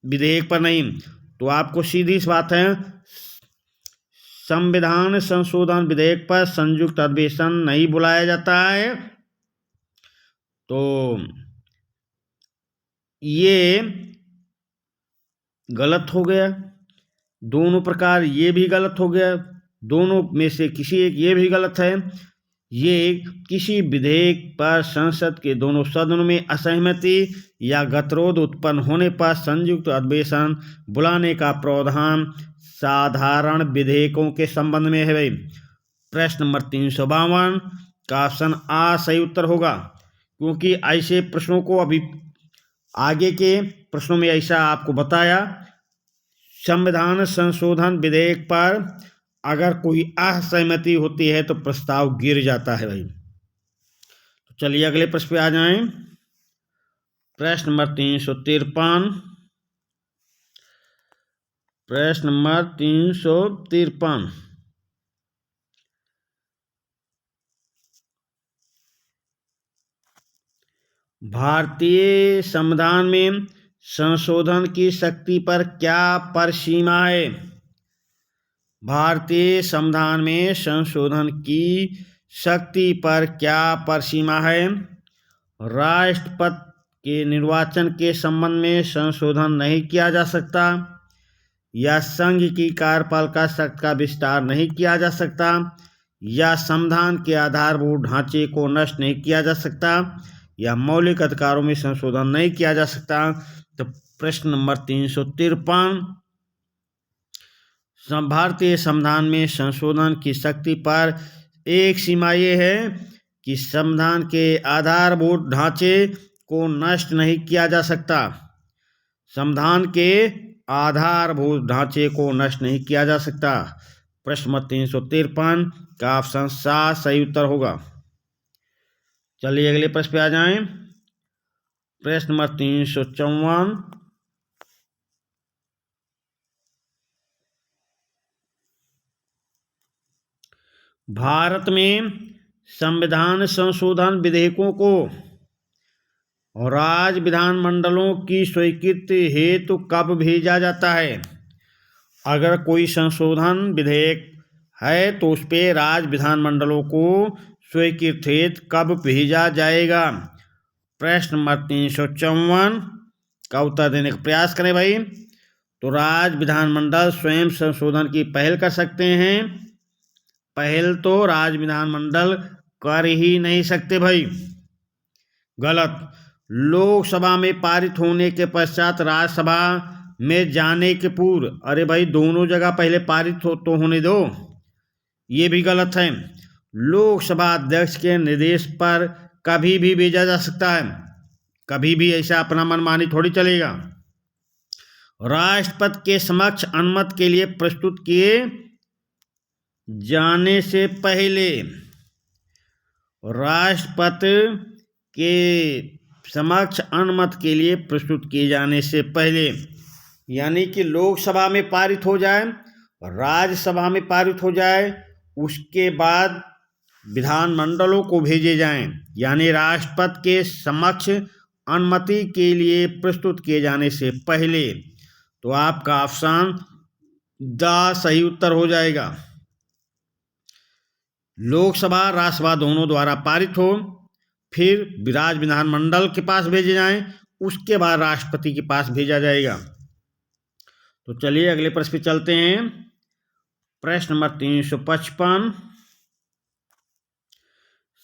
विधेयक पर नहीं। तो आपको सीधी सी बात है, संविधान संशोधन विधेयक पर संयुक्त अधिवेशन नहीं बुलाया जाता है। तो ये गलत हो गया। दोनों प्रकार ये भी गलत हो गया। दोनों में से किसी एक ये भी गलत है। ये किसी विधेयक पर संसद के दोनों सदनों में असहमति या गतिरोध उत्पन्न होने पर संयुक्त अधिवेशन बुलाने का प्रावधान साधारण विधेयकों के संबंध में है भाई। प्रश्न नंबर 352 का ऑप्शन आ सही उत्तर होगा, क्योंकि ऐसे प्रश्नों को अभी आगे के प्रश्नों में ऐसा आपको बताया, संविधान संशोधन विधेयक पर अगर कोई असहमति होती है तो प्रस्ताव गिर जाता है भाई। तो चलिए अगले प्रश्न पे आ जाएं। प्रश्न नंबर 353। प्रश्न नंबर 353। भारतीय संविधान में संशोधन की शक्ति पर क्या परिसीमा है? भारतीय संविधान में संशोधन की शक्ति पर क्या परिसीमा है? राष्ट्रपति के निर्वाचन के संबंध में संशोधन नहीं किया जा सकता, या संघ की कार्यपालिका शक्ति का विस्तार नहीं किया जा सकता, या संविधान के आधारभूत ढांचे को नष्ट नहीं किया जा सकता, या मौलिक अधिकारों में संशोधन नहीं किया जा सकता। तो प्रश्न नंबर 353, भारतीय संविधान में संशोधन की शक्ति पर एक सीमा ये है कि संविधान के आधारभूत ढांचे को नष्ट नहीं किया जा सकता। संविधान के आधारभूत ढांचे को नष्ट नहीं किया जा सकता। प्रश्न नंबर 353 का ऑप्शन सा सही उत्तर होगा। चलिए अगले प्रश्न पे आ जाएं। प्रश्न नंबर 354। भारत में संविधान संशोधन विधेयकों को राज्य विधानमंडलों की स्वीकृति हेतु कब भेजा जाता है? अगर कोई संशोधन विधेयक है तो उस पर राज्य विधानमंडलों को स्वीकृति हेतु कब भेजा जाएगा? प्रश्न नंबर 354 का उत्तर देने का प्रयास करें भाई। तो राज्य विधानमंडल स्वयं संशोधन की पहल कर सकते हैं। पहल तो राज्य विधानमंडल कर ही नहीं सकते भाई, गलत। लोकसभा में पारित होने के पश्चात राज्यसभा में जाने के पूर्व, अरे भाई दोनों जगह पहले पारित तो होने दो, ये भी गलत है। लोकसभा अध्यक्ष के निर्देश पर कभी भी भेजा जा सकता है, कभी भी ऐसा अपना मनमानी थोड़ी चलेगा। राष्ट्रपति के समक्ष अनुमति के लिए प्रस्तुत किए जाने से पहले, राष्ट्रपति के समक्ष अनुमति के लिए प्रस्तुत किए जाने से पहले, यानी कि लोकसभा में पारित हो जाए, राज्यसभा में पारित हो जाए, उसके बाद विधानमंडलों को भेजे जाएं, यानी राष्ट्रपति के समक्ष अनुमति के लिए प्रस्तुत किए जाने से पहले। तो आपका ऑप्शन द सही उत्तर हो जाएगा। लोकसभा राज्यसभा दोनों द्वारा पारित हो, फिर राज्य विधानमंडल के पास भेजे जाएं, उसके बाद राष्ट्रपति के पास भेजा जाएगा। तो चलिए अगले प्रश्न पे चलते हैं। प्रश्न नंबर 355,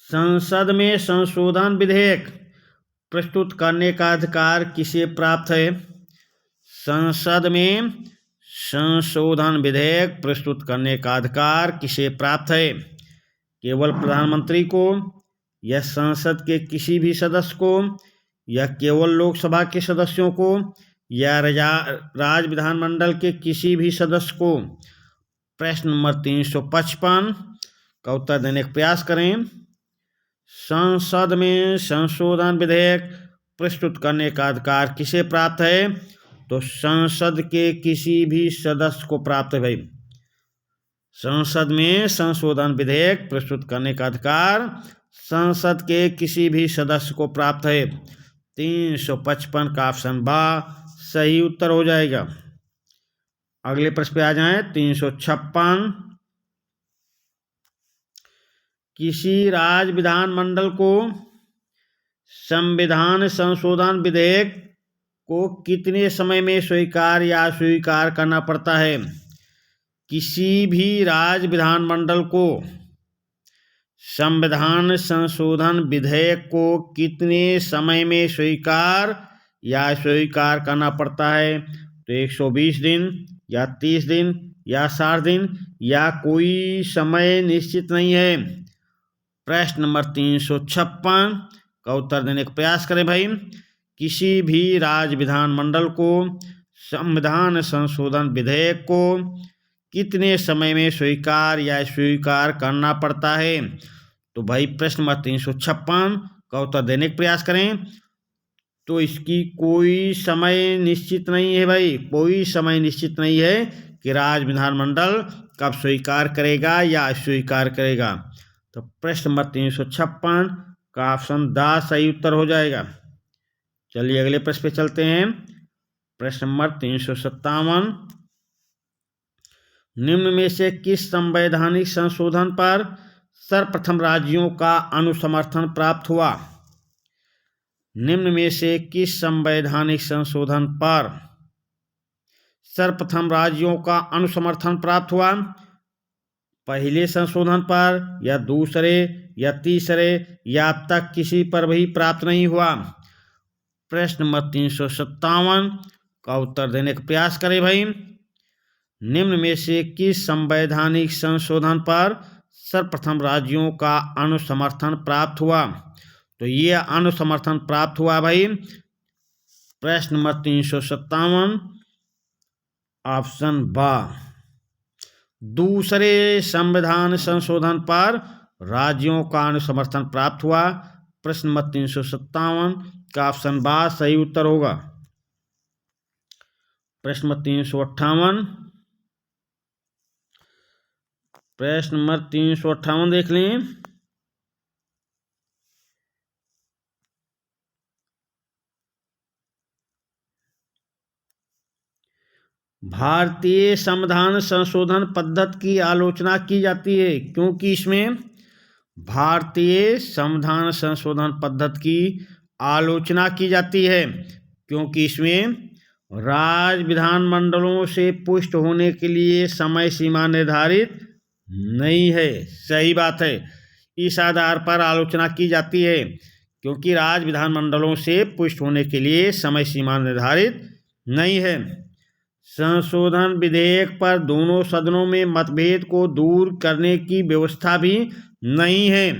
संसद में संशोधन विधेयक प्रस्तुत करने का अधिकार किसे प्राप्त है? संसद में संशोधन विधेयक प्रस्तुत करने का अधिकार किसे प्राप्त है? केवल प्रधानमंत्री को, या संसद के किसी भी सदस्य को, या केवल लोकसभा के सदस्यों को, या राज्य विधानमंडल के किसी भी सदस्य को? प्रश्न नंबर 355 का उत्तर देने का प्रयास करें। संसद में संशोधन विधेयक प्रस्तुत करने का अधिकार किसे प्राप्त है? तो संसद के किसी भी सदस्य को प्राप्त है भाई। संसद में संशोधन विधेयक प्रस्तुत करने का अधिकार संसद के किसी भी सदस्य को प्राप्त है। 355 का ऑप्शन बा सही उत्तर हो जाएगा। अगले प्रश्न पे आ जाएं। 356 किसी राज्य विधानमंडल को संविधान संशोधन विधेयक को कितने समय में स्वीकार या अस्वीकार करना पड़ता है? किसी भी राज्य विधानमंडल को संविधान संशोधन विधेयक को कितने समय में स्वीकार या अस्वीकार करना पड़ता है? तो 120 दिन, या 30 दिन, या 60 दिन, या कोई समय निश्चित नहीं है। प्रश्न नंबर 356 का उत्तर देने का प्रयास करें भाई। किसी भी राज्य विधानमंडल को संविधान संशोधन विधेयक को कितने समय में स्वीकार या अस्वीकार करना पड़ता है? तो भाई प्रश्न नंबर 356 का उत्तर देने का प्रयास करें। तो इसकी कोई समय निश्चित नहीं है भाई, कोई समय निश्चित नहीं है कि राज्य विधानमंडल कब स्वीकार करेगा या अस्वीकार करेगा। तो प्रश्न नंबर 356 का ऑप्शन द सही उत्तर हो जाएगा। चलिए अगले प्रश्न पे चलते हैं। प्रश्न नंबर 357 निम्न में से किस संवैधानिक संशोधन पर सर्वप्रथम राज्यों का अनुसमर्थन प्राप्त हुआ? निम्न में से किस संवैधानिक संशोधन पर सर्वप्रथम राज्यों का अनुसमर्थन प्राप्त हुआ? पहले संशोधन पर, या दूसरे, या तीसरे, या अब तक किसी पर भी प्राप्त नहीं हुआ? प्रश्न नंबर 357 का उत्तर देने का प्रयास करें भाई। निम्न में से किस संवैधानिक संशोधन पर सर्वप्रथम राज्यों का अनुसमर्थन प्राप्त हुआ? तो ये अनुसमर्थन प्राप्त हुआ भाई प्रश्न नंबर 357 ऑप्शन बा। दूसरे संविधान संशोधन पर राज्यों का अनुसमर्थन प्राप्त हुआ। प्रश्न नंबर 357 का ऑप्शन बा सही उत्तर होगा। प्रश्न नंबर 358 प्रश्न नंबर 358 देख लें। भारतीय संविधान संशोधन पद्धति की आलोचना की जाती है क्योंकि इसमें भारतीय संविधान संशोधन पद्धति की आलोचना की जाती है क्योंकि इसमें राज्य विधानमंडलों से पुष्ट होने के लिए समय सीमा निर्धारित नहीं है। सही बात है, इस आधार पर आलोचना की जाती है क्योंकि राज्य विधानमंडलों से पुष्ट होने के लिए समय सीमा निर्धारित नहीं है। संशोधन विधेयक पर दोनों सदनों में मतभेद को दूर करने की व्यवस्था भी नहीं है।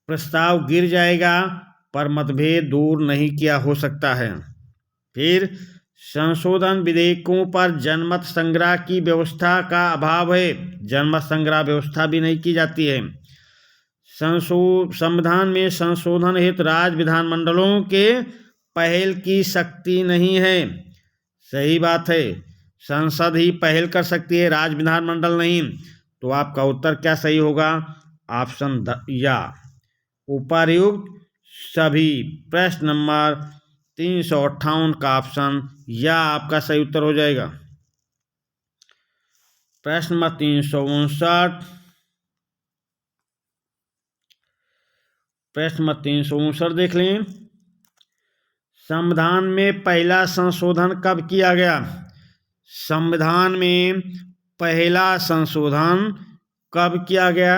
प्रस्ताव गिर जाएगा पर मतभेद दूर नहीं किया हो सकता है। फिर संशोधन विधेयकों पर जनमत संग्रह की व्यवस्था का अभाव है, जनमत संग्रह व्यवस्था भी नहीं की जाती है। संविधान में संशोधन हेतु राज्य विधानमंडलों के पहल की शक्ति नहीं है। सही बात है, संसद ही पहल कर सकती है, राज्य विधानमंडल नहीं। तो आपका उत्तर क्या सही होगा? ऑप्शन या उपर्युक्त सभी। प्रश्न नंबर 358 का ऑप्शन या आपका सही उत्तर हो जाएगा। प्रश्न नंबर 359 प्रश्न नंबर 359 देख लें। संविधान में पहला संशोधन कब किया गया? संविधान में पहला संशोधन कब किया गया?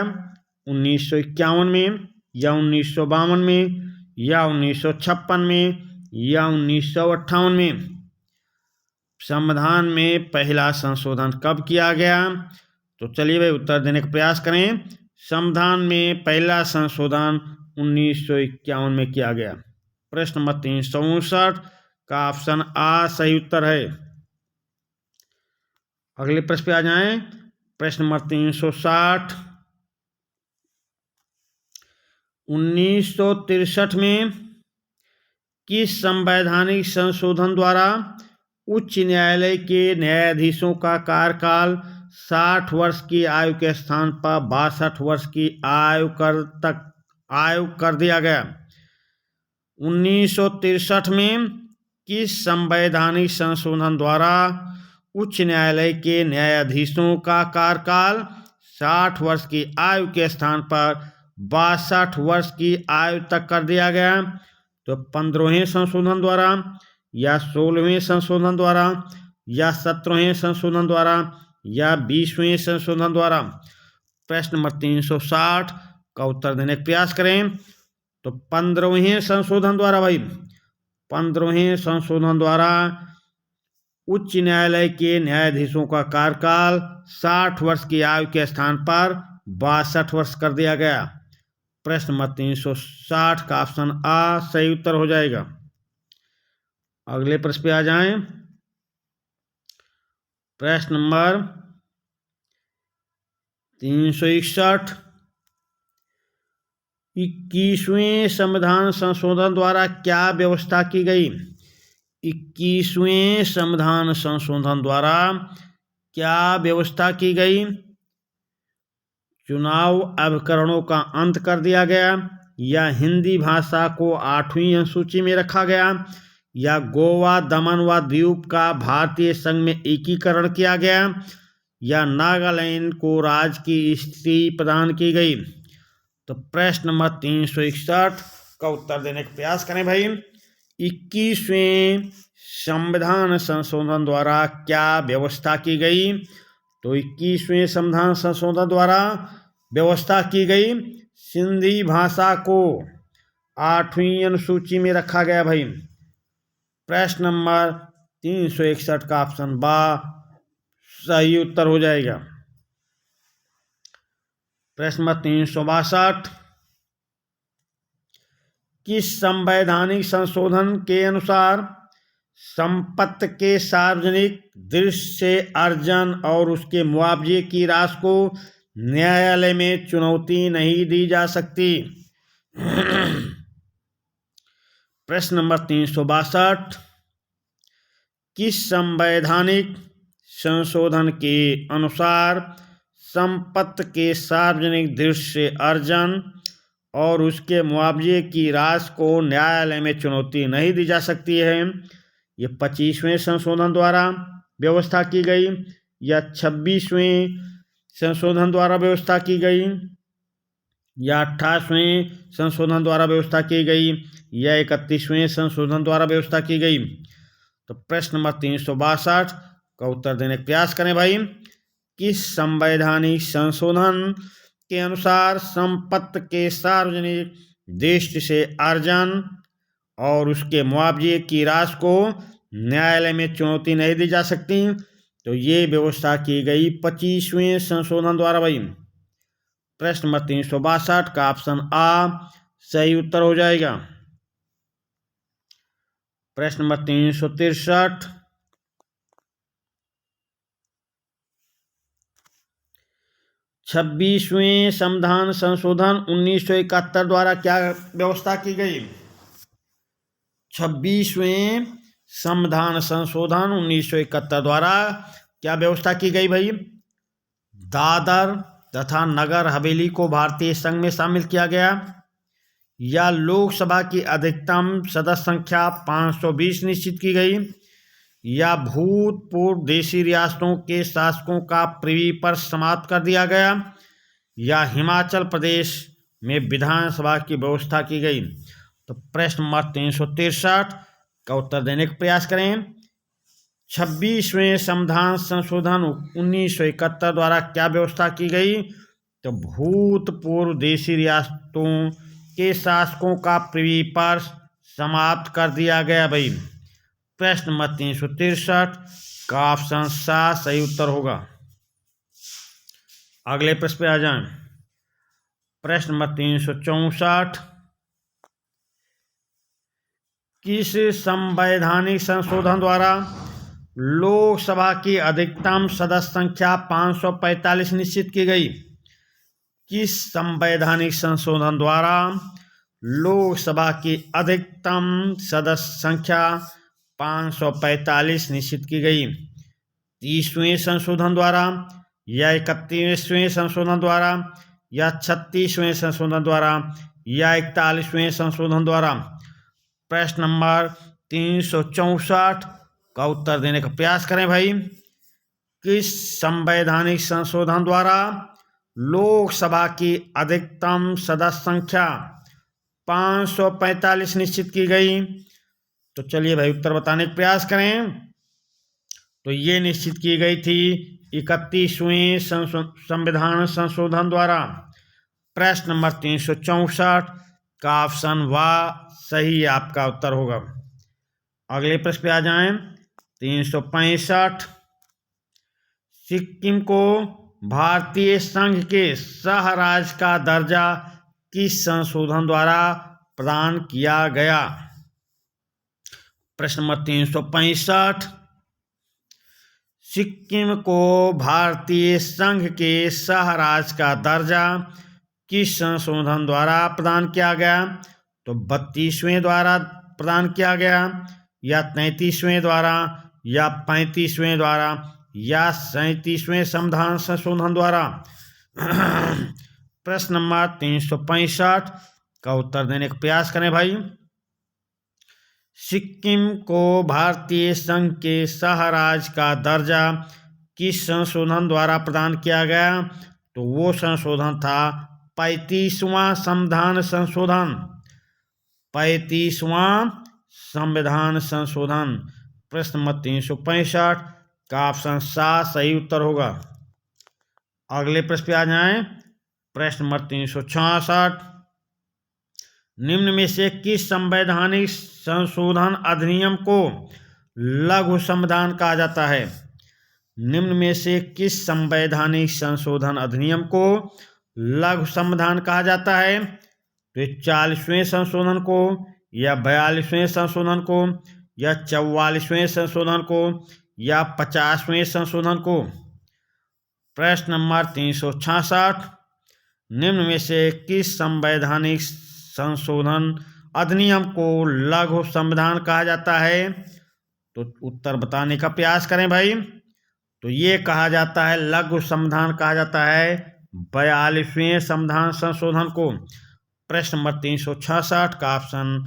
1951 में, या 1952 में, या 1956 में या 1958 में? संविधान में पहला संशोधन कब किया गया? तो चलिए भाई उत्तर देने का प्रयास करें। संविधान में पहला संशोधन 1951 में किया गया। प्रश्न नंबर 359 का ऑप्शन आ सही उत्तर है। अगले प्रश्न पे आ जाएं। प्रश्न नंबर 360, 1963 में किस संवैधानिक संशोधन द्वारा उच्च न्यायालय के न्यायाधीशों का कार्यकाल 60 वर्ष की आयु के स्थान पर 62 वर्ष की आयु कर दिया गया? 1963 में किस संवैधानिक संशोधन द्वारा उच्च न्यायालय के न्यायाधीशों का कार्यकाल 60 वर्ष की आयु के स्थान पर 62 वर्ष की आयु तक कर दिया गया? तो 15वें संशोधन द्वारा या 16वें संशोधन द्वारा या 17वें संशोधन द्वारा या 20वें संशोधन द्वारा? प्रश्न नंबर 360 का उत्तर देने का प्रयास करें। तो 15वें संशोधन द्वारा भाई, 15वें संशोधन द्वारा उच्च न्यायालय के न्यायाधीशों का कार्यकाल 60 वर्ष की आयु के स्थान पर 62 वर्ष कर दिया गया। प्रश्न नंबर 360 का ऑप्शन आ सही उत्तर हो जाएगा। अगले प्रश्न पे आ जाएं। प्रश्न नंबर 361, 21वें संविधान संशोधन द्वारा क्या व्यवस्था की गई? 21वें संविधान संशोधन द्वारा क्या व्यवस्था की गई? चुनाव अभिकरणों का अंत कर दिया गया, या हिंदी भाषा को 8वीं अनुसूची में रखा गया, या गोवा, दमन व दीव का भारतीय संघ में एकीकरण किया गया, या नागालैंड को राज्य की स्थिति प्रदान की गई? तो प्रश्न नंबर 361 का उत्तर देने का प्रयास करें भाई। 21वें संविधान संशोधन द्वारा क्या व्यवस्था की गई? तो 21वें संविधान संशोधन द्वारा व्यवस्था की गई सिंधी भाषा को 8वीं अनुसूची में रखा गया भाई। प्रश्न नंबर 361 का ऑप्शन बा सही उत्तर हो जाएगा। प्रश्न नंबर 362, किस संवैधानिक संशोधन के अनुसार संपत्ति के सार्वजनिक दृष्टि से अर्जन और उसके मुआवजे की राशि को न्यायालय में चुनौती नहीं दी जा सकती? प्रश्न नंबर 362, किस संवैधानिक संशोधन के अनुसार संपत्ति के सार्वजनिक दृष्टि से अर्जन और उसके मुआवजे की राशि को न्यायालय में चुनौती नहीं दी जा सकती है? ये 25वें संशोधन द्वारा व्यवस्था की गई, या 26वें संशोधन द्वारा व्यवस्था की गई, या 28वें संशोधन द्वारा व्यवस्था की गई, या 31वें संशोधन द्वारा व्यवस्था की गई? तो प्रश्न नंबर 362 का उत्तर देने का प्रयास करें भाई। किस संवैधानिक संशोधन के अनुसार संपत्ति के सार्वजनिक दृष्टि से अर्जन और उसके मुआवजे की राशि को न्यायालय में चुनौती नहीं दी जा सकती? तो ये व्यवस्था की गई 25वें संशोधन द्वारा भाई। प्रश्न नंबर 362 का ऑप्शन आ सही उत्तर हो जाएगा। प्रश्न नंबर 363, 26वें संविधान संशोधन 1971 द्वारा क्या व्यवस्था की गई? 26वें संविधान संशोधन 1971 द्वारा क्या व्यवस्था की गई भाई? दादर तथा नगर हवेली को भारतीय संघ में शामिल किया गया, या लोकसभा की अधिकतम सदस्य संख्या 520 निश्चित की गई, या भूतपूर्व देशी रियासतों के शासकों का प्रिवी पर समाप्त कर दिया गया, या हिमाचल प्रदेश में विधानसभा की व्यवस्था की गई? तो प्रश्न नंबर 363 का उत्तर देने का प्रयास करें। 26वें संविधान संशोधन 1971 द्वारा क्या व्यवस्था की गई? तो भूतपूर्व देशी रियासतों के शासकों का पृथ्वी पर समाप्त कर दिया गया भाई। प्रश्न नंबर 363 का ऑप्शन सा सही उत्तर होगा। अगले प्रश्न पे आ जाएं। प्रश्न नंबर 364 किस संवैधानिक संशोधन द्वारा लोकसभा की अधिकतम सदस्य संख्या 545 निश्चित की गई? किस संवैधानिक संशोधन द्वारा लोकसभा की अधिकतम सदस्य संख्या 545 निश्चित की गई? 30वें संशोधन द्वारा या 31वें संशोधन द्वारा या 36वें संशोधन द्वारा या 41वें संशोधन द्वारा? प्रश्न नंबर 364 का उत्तर देने का प्रयास करें भाई। किस संवैधानिक संशोधन द्वारा लोकसभा की अधिकतम सदस्य संख्या 545 निश्चित की गई? तो चलिए भाई उत्तर बताने का प्रयास करें। तो ये निश्चित की गई थी 31वें संविधान संशोधन द्वारा। प्रश्न नंबर 364 का ऑप्शन व सही आपका उत्तर होगा। अगले प्रश्न पे आ जाएं। 365 सिक्किम को भारतीय संघ के सह राज्य का दर्जा किस संशोधन द्वारा प्रदान किया गया? प्रश्न नंबर 365 सिक्किम को भारतीय संघ के सह राज्य का दर्जा किस संशोधन द्वारा प्रदान किया गया? तो 32वें द्वारा प्रदान किया गया या 33वें द्वारा या 35वें द्वारा या 37वें संविधान संशोधन द्वारा? प्रश्न नंबर 365 का उत्तर देने का प्रयास करें भाई। सिक्किम को भारतीय संघ के सह राज्य का दर्जा किस संशोधन द्वारा प्रदान किया गया? तो वो संशोधन था 35वां संविधान संशोधन। 35वां संविधान संशोधन। प्रश्न नंबर 365 का ऑप्शन सा सही उत्तर होगा। अगले प्रश्न पे आ जाएं। प्रश्न नंबर 366 निम्न में से किस संवैधानिक संशोधन अधिनियम को लघु संविधान कहा जाता है? निम्न में से किस संवैधानिक संशोधन अधिनियम को लघु संविधान कहा जाता है? तो 40वें संशोधन को या 42वें संशोधन को या 44वें संशोधन को या 50वें संशोधन को? प्रश्न नंबर 366 निम्न में से किस संवैधानिक संशोधन अधिनियम को लघु संविधान कहा जाता है? तो उत्तर बताने का प्रयास करें भाई। तो ये कहा जाता है, लघु संविधान कहा जाता है 42वें संविधान संशोधन को। प्रश्न नंबर 366 का ऑप्शन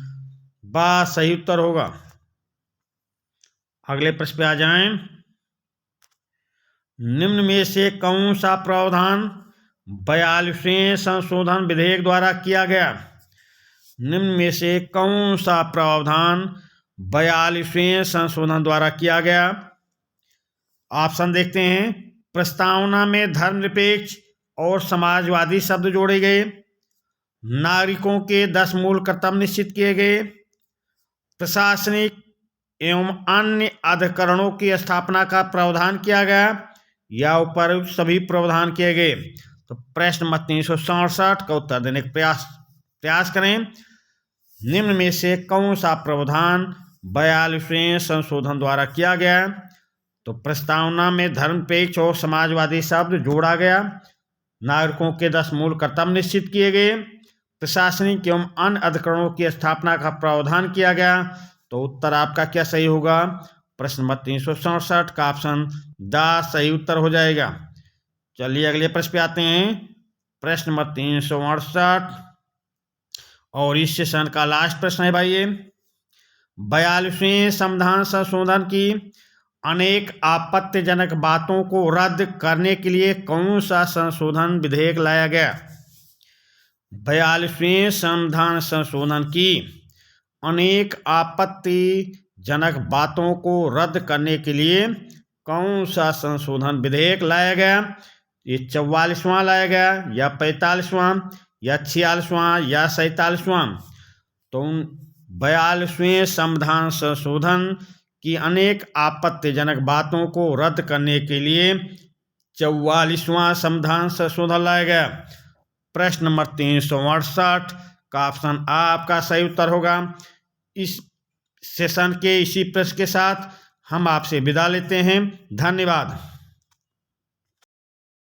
बा सही उत्तर होगा। अगले प्रश्न पे आ जाएं। निम्न में से कौन सा प्रावधान 42वें संशोधन विधेयक द्वारा किया गया? निम्न में से कौन सा प्रावधान 42वें संशोधन द्वारा किया गया? ऑप्शन देखते हैं। प्रस्तावना में धर्मनिरपेक्ष और समाजवादी शब्द जोड़े गए। नागरिकों के 10 मूल कर्तव्य निश्चित किए गए। प्रशासनिक एवं अन्य अधिकरणों की स्थापना का प्रावधान किया गया या उपरोक्त सभी प्रावधान किए गए? तो प्रश्न नंबर 367 का उत्तर देने का प्रयास करें। निम्न में से कौन सा प्रावधान 42वें संशोधन द्वारा किया गया? तो प्रस्तावना में धर्मनिरपेक्ष और समाजवादी शब्द जोड़ा गया। नागरिकों के 10 मूल कर्तव्य निश्चित किए गए। प्रशासनिक एवं अन्य अधिकरणों की स्थापना का प्रावधान किया गया। तो उत्तर आपका क्या सही होगा? प्रश्न नंबर 367 का ऑप्शन द सही उत्तर हो जाएगा। चलिए अगले प्रश्न पे आते हैं। प्रश्न नंबर 368 और इस सेशन का लास्ट प्रश्न है भाई। 42वें संविधान संशोधन की अनेक आपत्तिजनक बातों को रद्द करने के लिए कौन सा संशोधन विधेयक लाया गया? 42वें संविधान संशोधन की अनेक आपत्तिजनक बातों को रद्द करने के लिए कौन सा संशोधन विधेयक लाया गया? ये 44वां लाया गया या 45वां या 46वां या 47वां? तो 42वें संविधान संशोधन की अनेक आपत्तिजनक बातों को रद्द करने के लिए 44वां संविधान संशोधन लाया गया। प्रश्न नंबर 368 का ऑप्शन आ आपका सही उत्तर होगा। इस सेशन के इसी प्रश्न के साथ हम आपसे विदा लेते हैं। धन्यवाद।